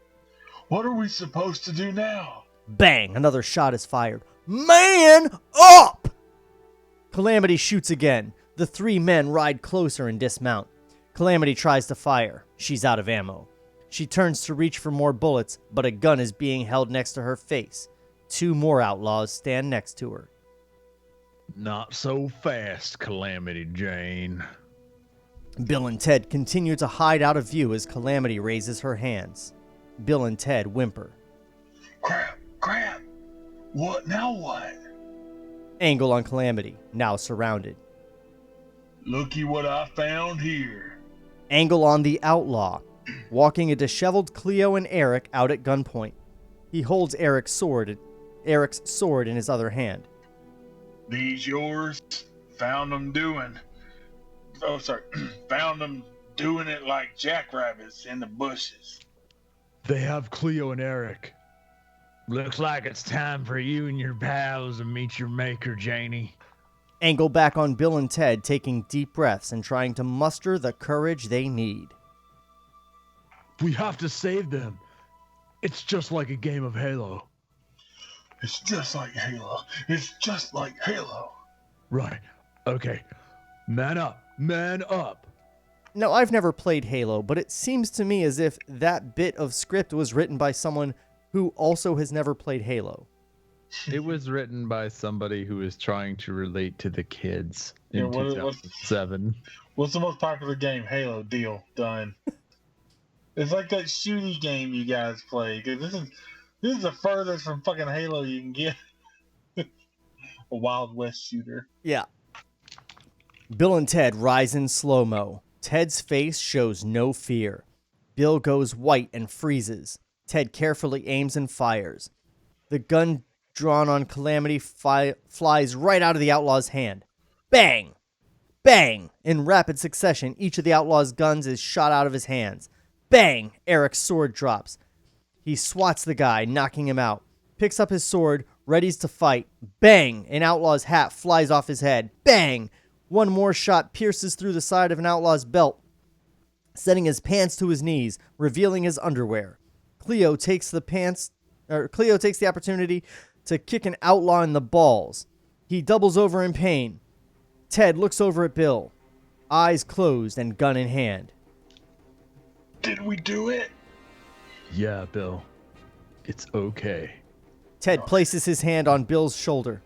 What are we supposed to do now? Bang! Another shot is fired. Man up! Calamity shoots again. The three men ride closer and dismount. Calamity tries to fire. She's out of ammo. She turns to reach for more bullets, but a gun is being held next to her face. Two more outlaws stand next to her. Not so fast, Calamity Jane. Bill and Ted continue to hide out of view as Calamity raises her hands. Bill and Ted whimper. Crap. What now what? Angle on Calamity, now surrounded. Looky what I found here. Angle on the outlaw, walking a disheveled Cleo and Eric out at gunpoint. He holds Eric's sword in his other hand. These yours? Found them doing it like jackrabbits in the bushes. They have Cleo and Eric. Looks like it's time for you and your pals to meet your maker, Janie. Angle back on Bill and Ted, taking deep breaths and trying to muster the courage they need. We have to save them. It's just like a game of Halo. It's just like Halo. Right. Okay. Man up. Man up. Now, I've never played Halo, but it seems to me as if that bit of script was written by someone who also has never played Halo. It was written by somebody who was trying to relate to the kids in 2007. What's the most popular game? Halo. Deal. Done. It's like that shooty game you guys play. 'Cause this is the furthest from fucking Halo you can get. A Wild West shooter. Yeah. Bill and Ted rise in slow-mo. Ted's face shows no fear. Bill goes white and freezes. Ted carefully aims and fires. The gun drawn on Calamity flies right out of the outlaw's hand. Bang! Bang! In rapid succession, each of the outlaw's guns is shot out of his hands. Bang! Eric's sword drops. He swats the guy, knocking him out. Picks up his sword, readies to fight. Bang! An outlaw's hat flies off his head. Bang! One more shot pierces through the side of an outlaw's belt, setting his pants to his knees, revealing his underwear. Cleo takes the opportunity to kick an outlaw in the balls. He doubles over in pain. Ted looks over at Bill, eyes closed and gun in hand. Did we do it? Yeah, Bill. It's okay. Ted places his hand on Bill's shoulder.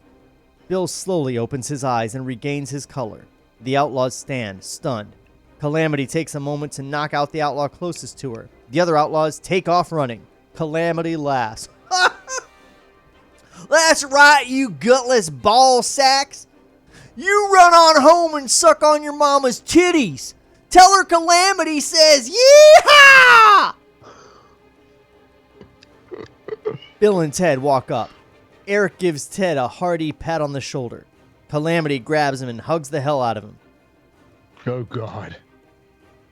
Bill slowly opens his eyes and regains his color. The outlaws stand, stunned. Calamity takes a moment to knock out the outlaw closest to her. The other outlaws take off running. Calamity laughs. That's right, you gutless ball sacks. You run on home and suck on your mama's titties. Tell her Calamity says, yeehaw! Bill and Ted walk up. Eric gives Ted a hearty pat on the shoulder. Calamity grabs him and hugs the hell out of him. Oh, God.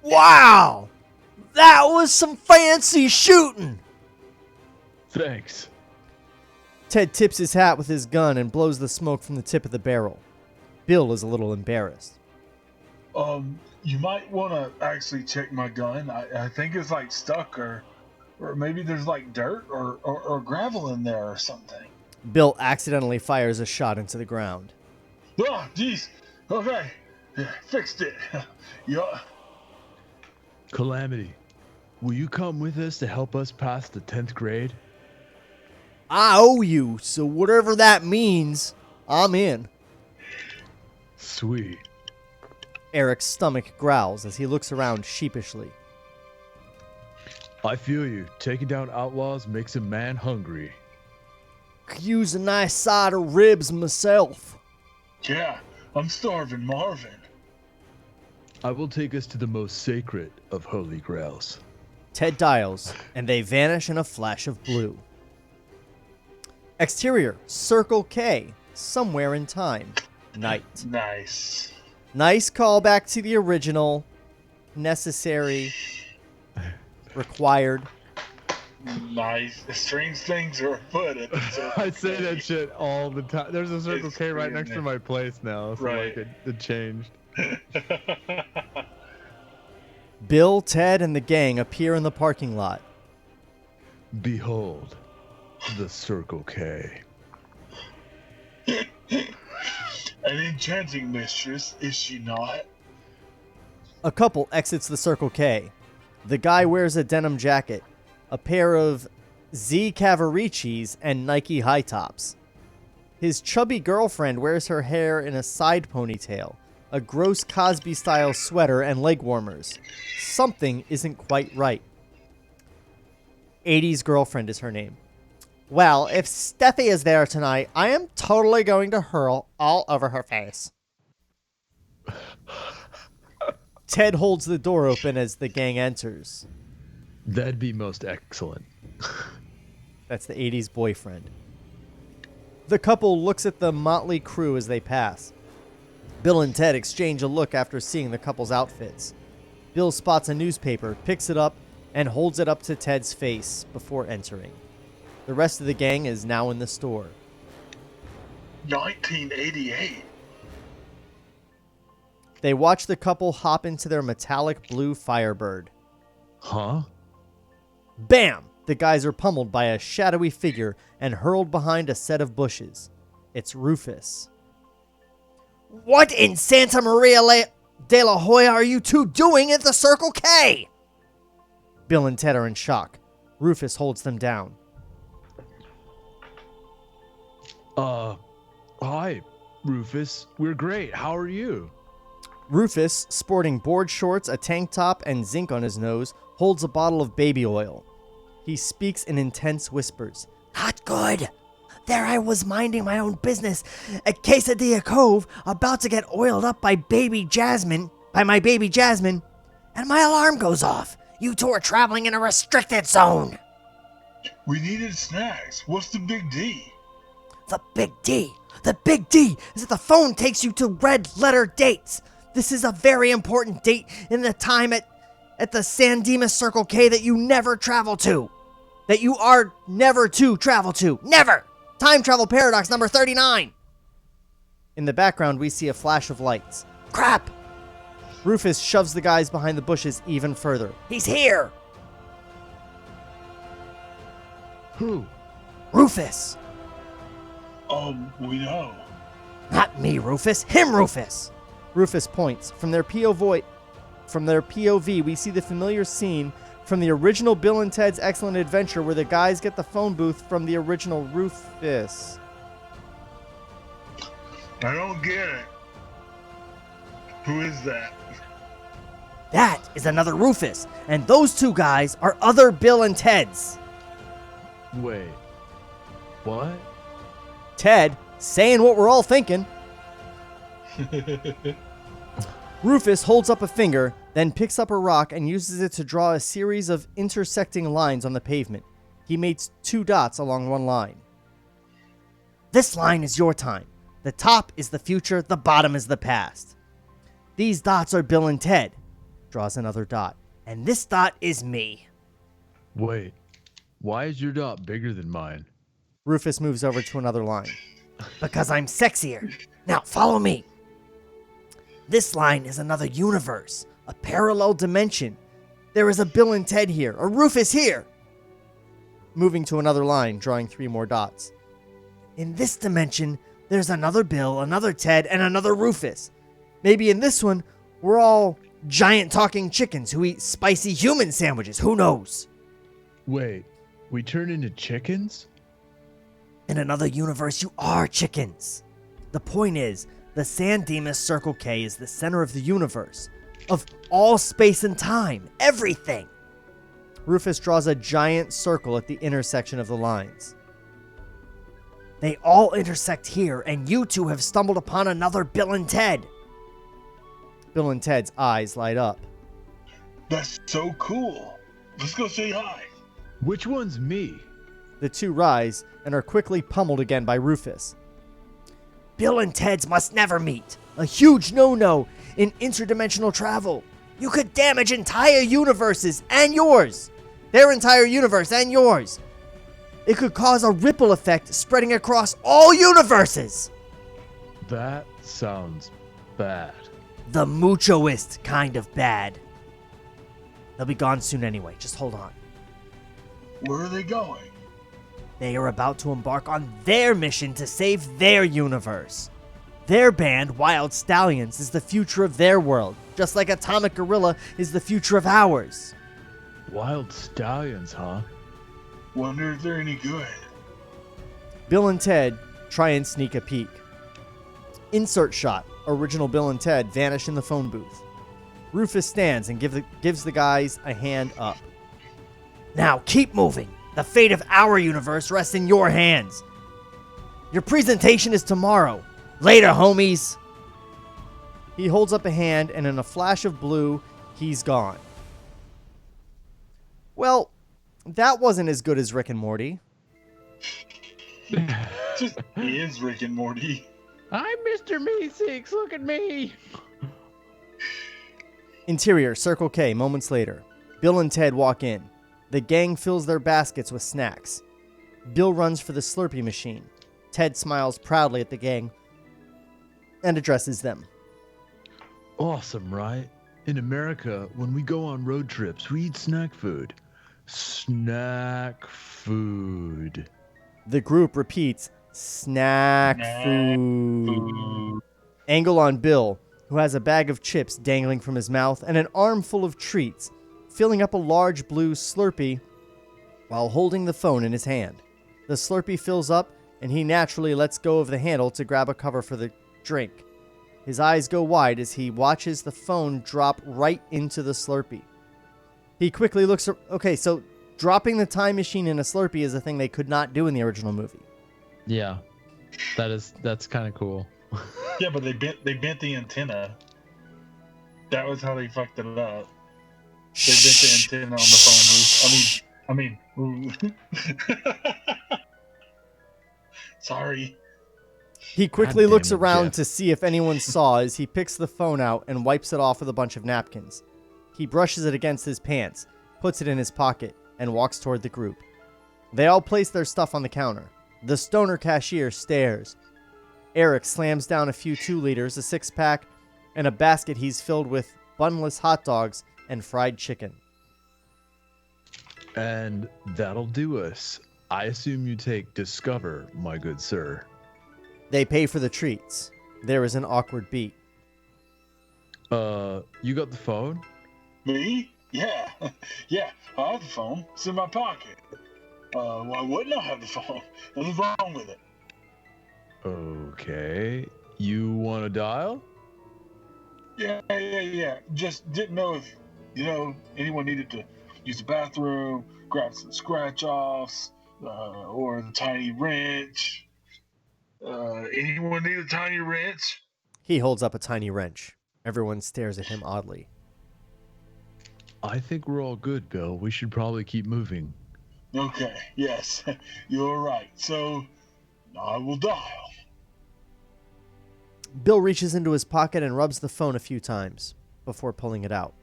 Wow! That was some fancy shooting! Thanks. Ted tips his hat with his gun and blows the smoke from the tip of the barrel. Bill is a little embarrassed. You might want to actually check my gun. I think it's like stuck or maybe there's like dirt or gravel in there or something. Bill accidentally fires a shot into the ground. Oh, jeez. Okay. Yeah, fixed it. Yeah. Calamity, will you come with us to help us pass the 10th grade? I owe you, so whatever that means, I'm in. Sweet. Eric's stomach growls as he looks around sheepishly. I feel you. Taking down outlaws makes a man hungry. Could use a nice side of ribs myself. Yeah, I'm starving Marvin. I will take us to the most sacred of holy grails. Ted dials, and they vanish in a flash of blue. Exterior, Circle K, somewhere in time. Night. Nice. Nice callback to the original. Necessary. Required. Nice. Strange things are afoot at the Circle I say K. that shit all the time. There's a Circle It's K right freaking next to nice. my place now, so Right. like it changed. Bill, Ted, and the gang appear in the parking lot. Behold, the Circle K. An enchanting mistress, is she not? A couple exits the Circle K. The guy wears a denim jacket, a pair of Z Cavaricis, and Nike high tops. His chubby girlfriend wears her hair in a side ponytail, a gross Cosby-style sweater, and leg warmers. Something isn't quite right. 80's girlfriend is her name. Well, if Steffi is there tonight, I am totally going to hurl all over her face. Ted holds the door open as the gang enters. That'd be most excellent. That's the 80's boyfriend. The couple looks at the motley crew as they pass. Bill and Ted exchange a look after seeing the couple's outfits. Bill spots a newspaper, picks it up, and holds it up to Ted's face before entering. The rest of the gang is now in the store. 1988. They watch the couple hop into their metallic blue Firebird. Huh? Bam! The guys are pummeled by a shadowy figure and hurled behind a set of bushes. It's Rufus. What in Santa Maria de la Hoya are you two doing at the Circle K? Bill and Ted are in shock. Rufus holds them down. Hi, Rufus. We're great. How are you? Rufus, sporting board shorts, a tank top, and zinc on his nose, holds a bottle of baby oil. He speaks in intense whispers. Not good. There I was minding my own business at Quesadilla Cove, about to get oiled up by my baby Jasmine, and my alarm goes off. You two are traveling in a restricted zone. We needed snacks. What's the big D? The big D is that the phone takes you to red letter dates. This is a very important date in the time at the San Dimas Circle K that you never travel to. That you are never to travel to. Never! Time travel paradox number 39. In the background, we see a flash of lights. Crap! Rufus shoves the guys behind the bushes even further. He's here! Who? Rufus! We know. Not me, Rufus. Him, Rufus! Rufus points. From their POV, we see the familiar scene from the original Bill and Ted's Excellent Adventure where the guys get the phone booth from the original Rufus. I don't get it. Who is that? That is another Rufus, and those two guys are other Bill and Teds. Wait. What? Ted, saying what we're all thinking. Rufus holds up a finger, then picks up a rock and uses it to draw a series of intersecting lines on the pavement. He makes 2 dots along one line. This line is your time. The top is the future, the bottom is the past. These dots are Bill and Ted. Draws another dot. And this dot is me. Wait. Why is your dot bigger than mine? Rufus moves over to another line. Because I'm sexier. Now follow me. This line is another universe, a parallel dimension. There is a Bill and Ted here, a Rufus here. Moving to another line, drawing 3 more dots. In this dimension, there's another Bill, another Ted, and another Rufus. Maybe in this one, we're all giant talking chickens who eat spicy human sandwiches. Who knows? Wait, we turn into chickens? In another universe, you are chickens. The point is, the San Dimas Circle K is the center of the universe, of all space and time, everything. Rufus draws a giant circle at the intersection of the lines. They all intersect here, and you two have stumbled upon another Bill and Ted. Bill and Ted's eyes light up. That's so cool. Let's go say hi. Which one's me? The two rise and are quickly pummeled again by Rufus. Bill and Ted's must never meet. A huge no-no in interdimensional travel. You could damage entire universes and yours. their entire universe and yours. It could cause a ripple effect spreading across all universes. That sounds bad. The muchoist kind of bad. They'll be gone soon anyway, just hold on. Where are they going? They are about to embark on their mission to save their universe. Their band, Wild Stallions, is the future of their world, just like Atomic Gorilla is the future of ours. Wild Stallions, huh? Wonder if they're any good. Bill and Ted try and sneak a peek. Insert shot. Original Bill and Ted vanish in the phone booth. Rufus stands and gives the guys a hand up. Now keep moving. The fate of our universe rests in your hands. Your presentation is tomorrow. Later, homies. He holds up a hand, and in a flash of blue, he's gone. Well, that wasn't as good as Rick and Morty. Just is Rick and Morty. I'm Mr. Meeseeks, look at me. Interior, Circle K, moments later. Bill and Ted walk in. The gang fills their baskets with snacks. Bill runs for the Slurpee machine. Ted smiles proudly at the gang and addresses them. Awesome, right? In America, when we go on road trips, we eat snack food. Snack food. The group repeats, snack food. Angle on Bill, who has a bag of chips dangling from his mouth and an armful of treats, filling up a large blue Slurpee while holding the phone in his hand. The Slurpee fills up, and he naturally lets go of the handle to grab a cover for the drink. His eyes go wide as he watches the phone drop right into the Slurpee. He quickly looks... Okay, so dropping the time machine in a Slurpee is a thing they could not do in the original movie. Yeah, that's kind of cool. Yeah, but they bent the antenna. That was how they fucked it up. They bent the antenna on the phone booth. Sorry. He quickly looks around to see if anyone saw as he picks the phone out and wipes it off with a bunch of napkins. He brushes it against his pants, puts it in his pocket, and walks toward the group. They all place their stuff on the counter. The stoner cashier stares. Eric slams down a few 2-liters, a 6-pack, and a basket he's filled with bunless hot dogs and fried chicken. And that'll do us. I assume you take Discover, my good sir. They pay for the treats. There is an awkward beat. You got the phone? Me? Yeah. Yeah, I have the phone. It's in my pocket. Why wouldn't I have the phone? What's wrong with it? Okay. You want to dial? Yeah. Just didn't know if, anyone needed to use the bathroom, grab some scratch-offs, or the tiny wrench. Anyone need a tiny wrench? He holds up a tiny wrench. Everyone stares at him oddly. I think we're all good, Bill. We should probably keep moving. Okay, yes, you're right. So, I will dial. Bill reaches into his pocket and rubs the phone a few times before pulling it out.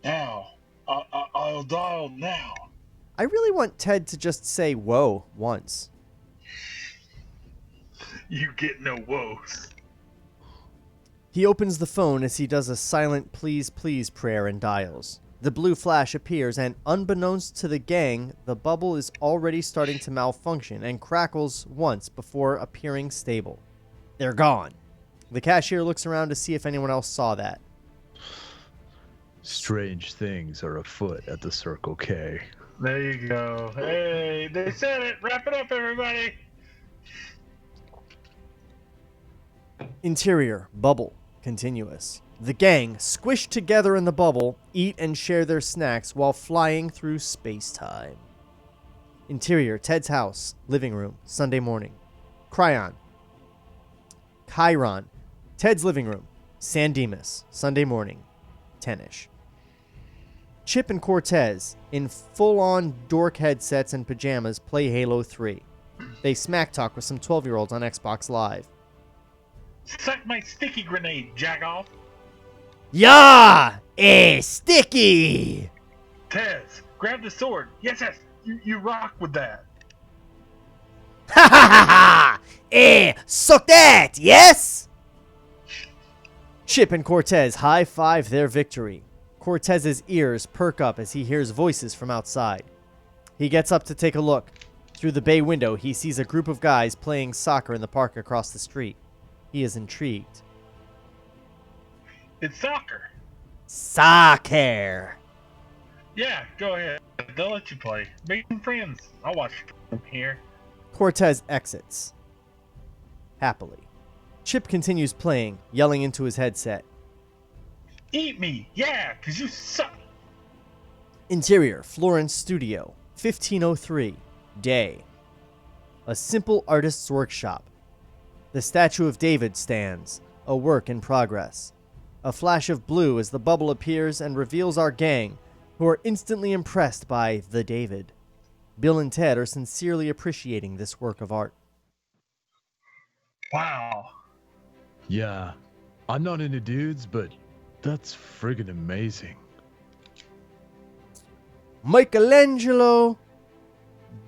Now, I'll dial now. I really want Ted to just say whoa once. You get no woes. He opens the phone as he does a silent please please prayer and dials. The blue flash appears and, unbeknownst to the gang, the bubble is already starting to malfunction and crackles once before appearing stable. They're gone. The cashier looks around to see if anyone else saw that. Strange things are afoot at the Circle K. There you go. Hey, they said it. Wrap it up, everybody. Interior, bubble, continuous. The gang, squished together in the bubble, eat and share their snacks while flying through space-time. Interior, Ted's house, living room, Sunday morning. Chiron, Ted's living room, San Dimas, Sunday morning, 10-ish. Chip and Cortez, in full-on dork headsets and pajamas, play Halo 3. They smack talk with some 12-year-olds on Xbox Live. Suck my sticky grenade, jack-off. Yeah! Sticky! Tez, grab the sword. Yes. You rock with that. Ha ha ha ha! Suck that, yes? Chip and Cortez high-five their victory. Cortez's ears perk up as he hears voices from outside. He gets up to take a look. Through the bay window, he sees a group of guys playing soccer in the park across the street. He is intrigued. It's soccer. Soccer. Yeah, go ahead. They'll let you play. Make some friends. I'll watch from here. Cortez exits. Happily. Chip continues playing, yelling into his headset. Eat me, yeah, 'cause you suck. Interior, Florence Studio, 1503, day. A simple artist's workshop. The statue of David stands, a work in progress. A flash of blue as the bubble appears and reveals our gang, who are instantly impressed by the David. Bill and Ted are sincerely appreciating this work of art. Wow. Yeah, I'm not into dudes, but that's friggin' amazing. Michelangelo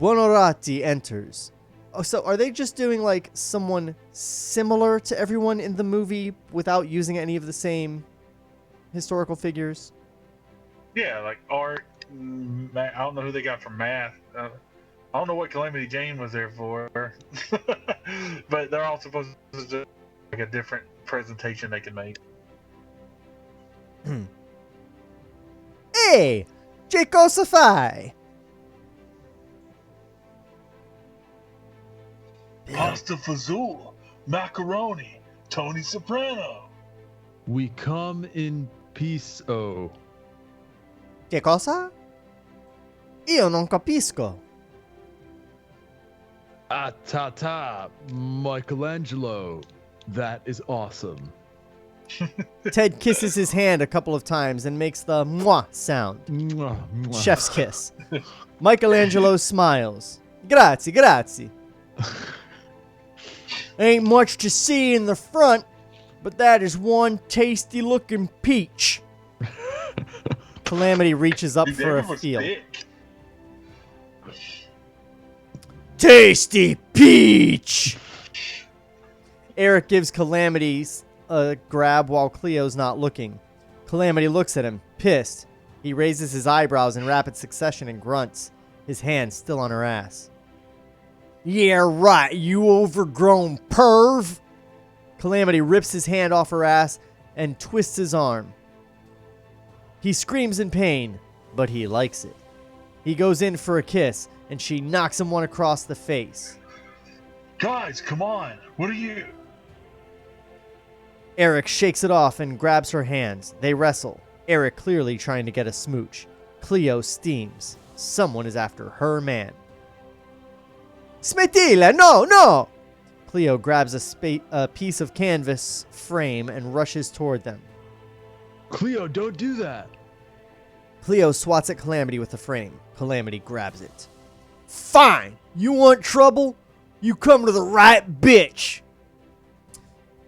Buonarroti enters. Oh, so are they just doing like someone similar to everyone in the movie without using any of the same historical figures? Yeah, like art. I don't know who they got from math. I don't know what Calamity Jane was there for. But they're all supposed to do like a different presentation they can make. Hey, Jaco Safai. Pasta fazool, macaroni, Tony Soprano. We come in peace, oh. Che cosa? Io non capisco. Ah, ta, Michelangelo. That is awesome. Ted kisses his hand a couple of times and makes the mwah sound. Mwah, mwah. Chef's kiss. Michelangelo smiles. Grazie, grazie. Ain't much to see in the front, but that is one tasty looking peach. Calamity reaches up for a feel. Tasty peach! Eric gives Calamity a grab while Cleo's not looking. Calamity looks at him, pissed. He raises his eyebrows in rapid succession and grunts, his hand still on her ass. Yeah, right, you overgrown perv! Calamity rips his hand off her ass and twists his arm. He screams in pain, but he likes it. He goes in for a kiss, and she knocks him one across the face. Guys, come on. What are you? Eric shakes it off and grabs her hands. They wrestle. Eric clearly trying to get a smooch. Cleo steams. Someone is after her man. Smettila, no! Cleo grabs a piece of canvas frame and rushes toward them. Cleo, don't do that. Cleo swats at Calamity with the frame. Calamity grabs it. Fine! You want trouble? You come to the right bitch!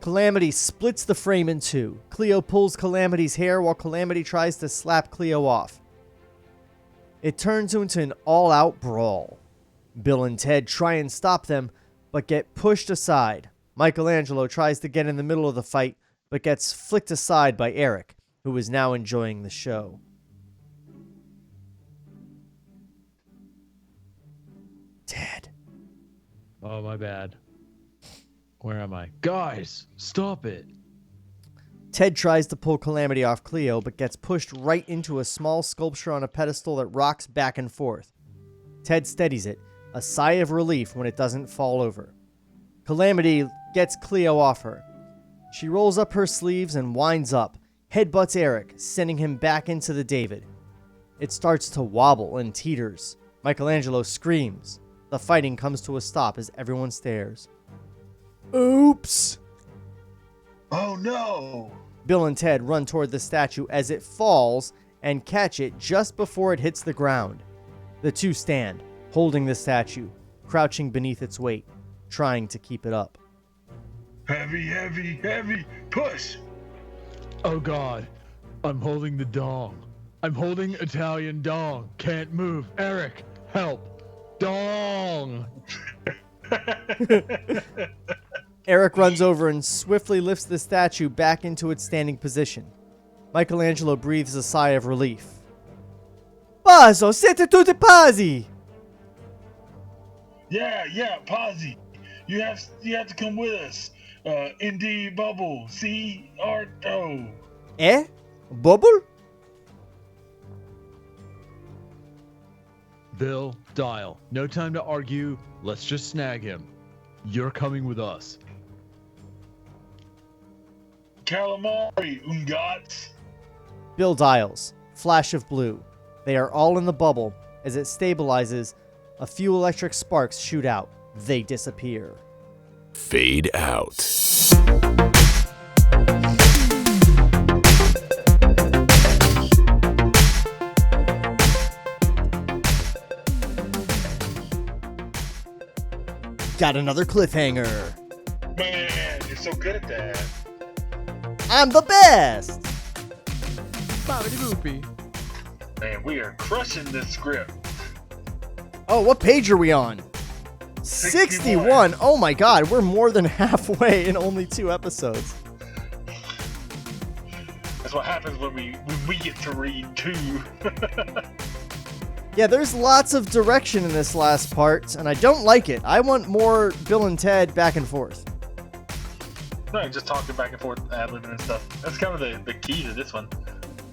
Calamity splits the frame in two. Cleo pulls Calamity's hair while Calamity tries to slap Cleo off. It turns into an all-out brawl. Bill and Ted try and stop them, but get pushed aside. Michelangelo tries to get in the middle of the fight, but gets flicked aside by Eric, who is now enjoying the show. Ted. Oh, my bad. Where am I? Guys, stop it. Ted tries to pull Calamity off Cleo, but gets pushed right into a small sculpture on a pedestal that rocks back and forth. Ted steadies it, a sigh of relief when it doesn't fall over. Calamity gets Cleo off her. She rolls up her sleeves and winds up, headbutts Eric, sending him back into the David. It starts to wobble and teeters. Michelangelo screams. The fighting comes to a stop as everyone stares. Oops! Oh no! Bill and Ted run toward the statue as it falls and catch it just before it hits the ground. The two stand, holding the statue, crouching beneath its weight, trying to keep it up. Heavy, push! Oh God, I'm holding the dong. I'm holding Italian dong. Can't move. Eric, help. Dong. Eric runs over and swiftly lifts the statue back into its standing position. Michelangelo breathes a sigh of relief. Pazzo, siete tutti pazzi! Yeah, Pazzi. You have to come with us. Indy Bubble. See? Arto. Bubble? Bill, Dial. No time to argue. Let's just snag him. You're coming with us. Calamari, Ungats. Bill dials. Flash of blue. They are all in the bubble. As it stabilizes, a few electric sparks shoot out. They disappear. Fade out. Got another cliffhanger. Man, you're so good at that. I'm the best! Bobbity boopy. Man, we are crushing this script. Oh, what page are we on? 61. Oh my god, we're more than halfway in only 2 episodes. That's what happens when we get to read too. Yeah, there's lots of direction in this last part, and I don't like it. I want more Bill and Ted back and forth. No, just talking back and forth, ad-libbing and stuff. That's kind of the key to this one.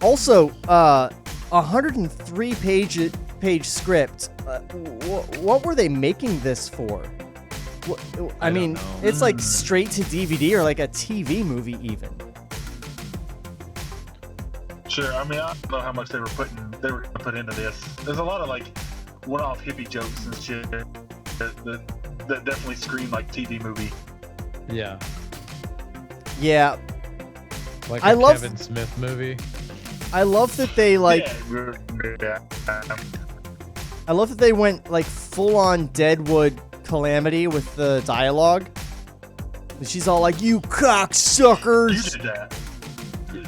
Also, 103 page script. What were they making this for? I mean, don't know. it's like straight to DVD or like a TV movie even. Sure, I mean, I don't know how much they were gonna put into this. There's a lot of like one-off hippie jokes and shit that definitely scream like TV movie. Yeah. Yeah, Like I a love- Kevin Smith movie. I love that they like. Yeah. I love that they went like full on Deadwood Calamity with the dialogue. And she's all like, "You You cocksuckers!" did that.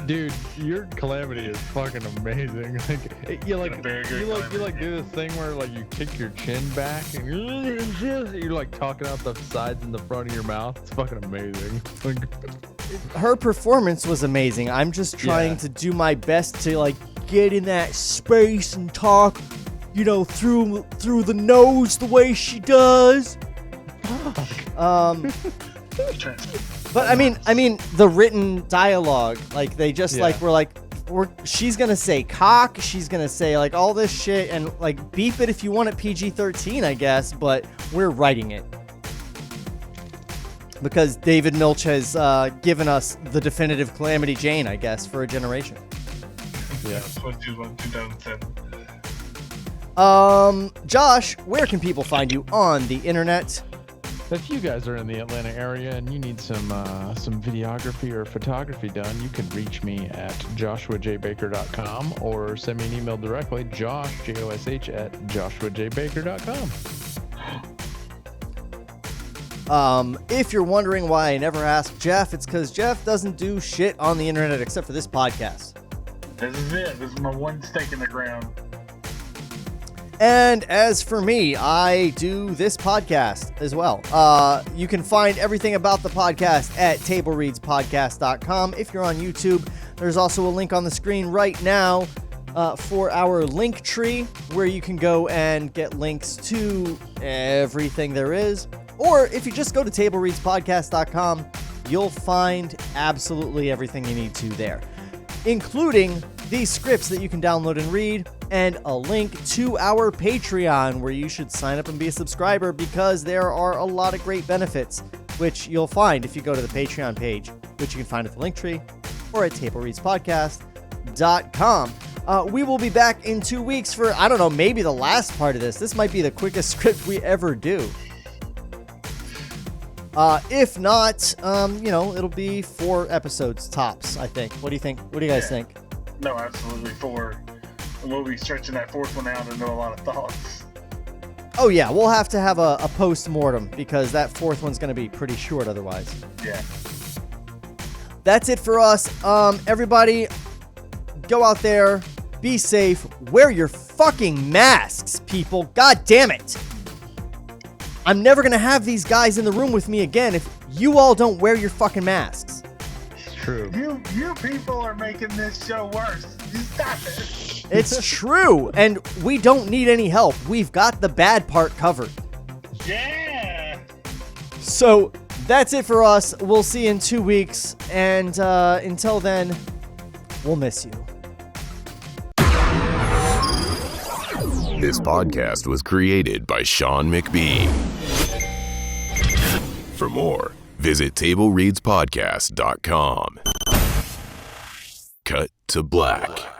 Dude, your Calamity is fucking amazing. Like you Very good Calamity. do this thing where like you kick your chin back and you're like talking out the sides and the front of your mouth. It's fucking amazing. Her performance was amazing. I'm just trying to do my best to like get in that space and talk, you know, through the nose the way she does. But I mean the written dialogue, like they just like were like, she's gonna say cock, she's gonna say like all this shit, and like beep it if you want it PG-13, I guess, but we're writing it because David Milch has given us the definitive Calamity Jane, I guess, for a generation. Yeah, 2007. Josh, where can people find you on the internet? If you guys are in the Atlanta area and you need some videography or photography done, you can reach me at joshuajbaker.com or send me an email directly, Josh, Josh, at joshuajbaker.com. If you're wondering why I never ask Jeff, it's because Jeff doesn't do shit on the internet except for this podcast. This is it. This is my one stake in the ground. And as for me, I do this podcast as well. You can find everything about the podcast at tablereadspodcast.com. If you're on YouTube, there's also a link on the screen right now for our link tree where you can go and get links to everything there is. Or if you just go to tablereadspodcast.com, you'll find absolutely everything you need to there, including these scripts that you can download and read, and a link to our Patreon where you should sign up and be a subscriber because there are a lot of great benefits, which you'll find if you go to the Patreon page, which you can find at the link tree or at tablereadspodcast.com. We will be back in 2 weeks for, I don't know, maybe the last part of this. This might be the quickest script we ever do. If not, it'll be 4 episodes tops, I think. What do you think? What do you guys think? No, absolutely 4. And we'll be stretching that 4th one out and know a lot of thoughts. Oh yeah, we'll have to have a post-mortem because that 4th one's going to be pretty short otherwise. Yeah. That's it for us. Everybody, go out there, be safe, wear your fucking masks, people. God damn it. I'm never gonna have these guys in the room with me again if you all don't wear your fucking masks. It's true. You people are making this show worse. You stop it. It's true, and we don't need any help. We've got the bad part covered. Yeah. So that's it for us. We'll see you in 2 weeks, and until then, we'll miss you. This podcast was created by Shawn McBee. For more, visit TableReadsPodcast.com. Cut to black.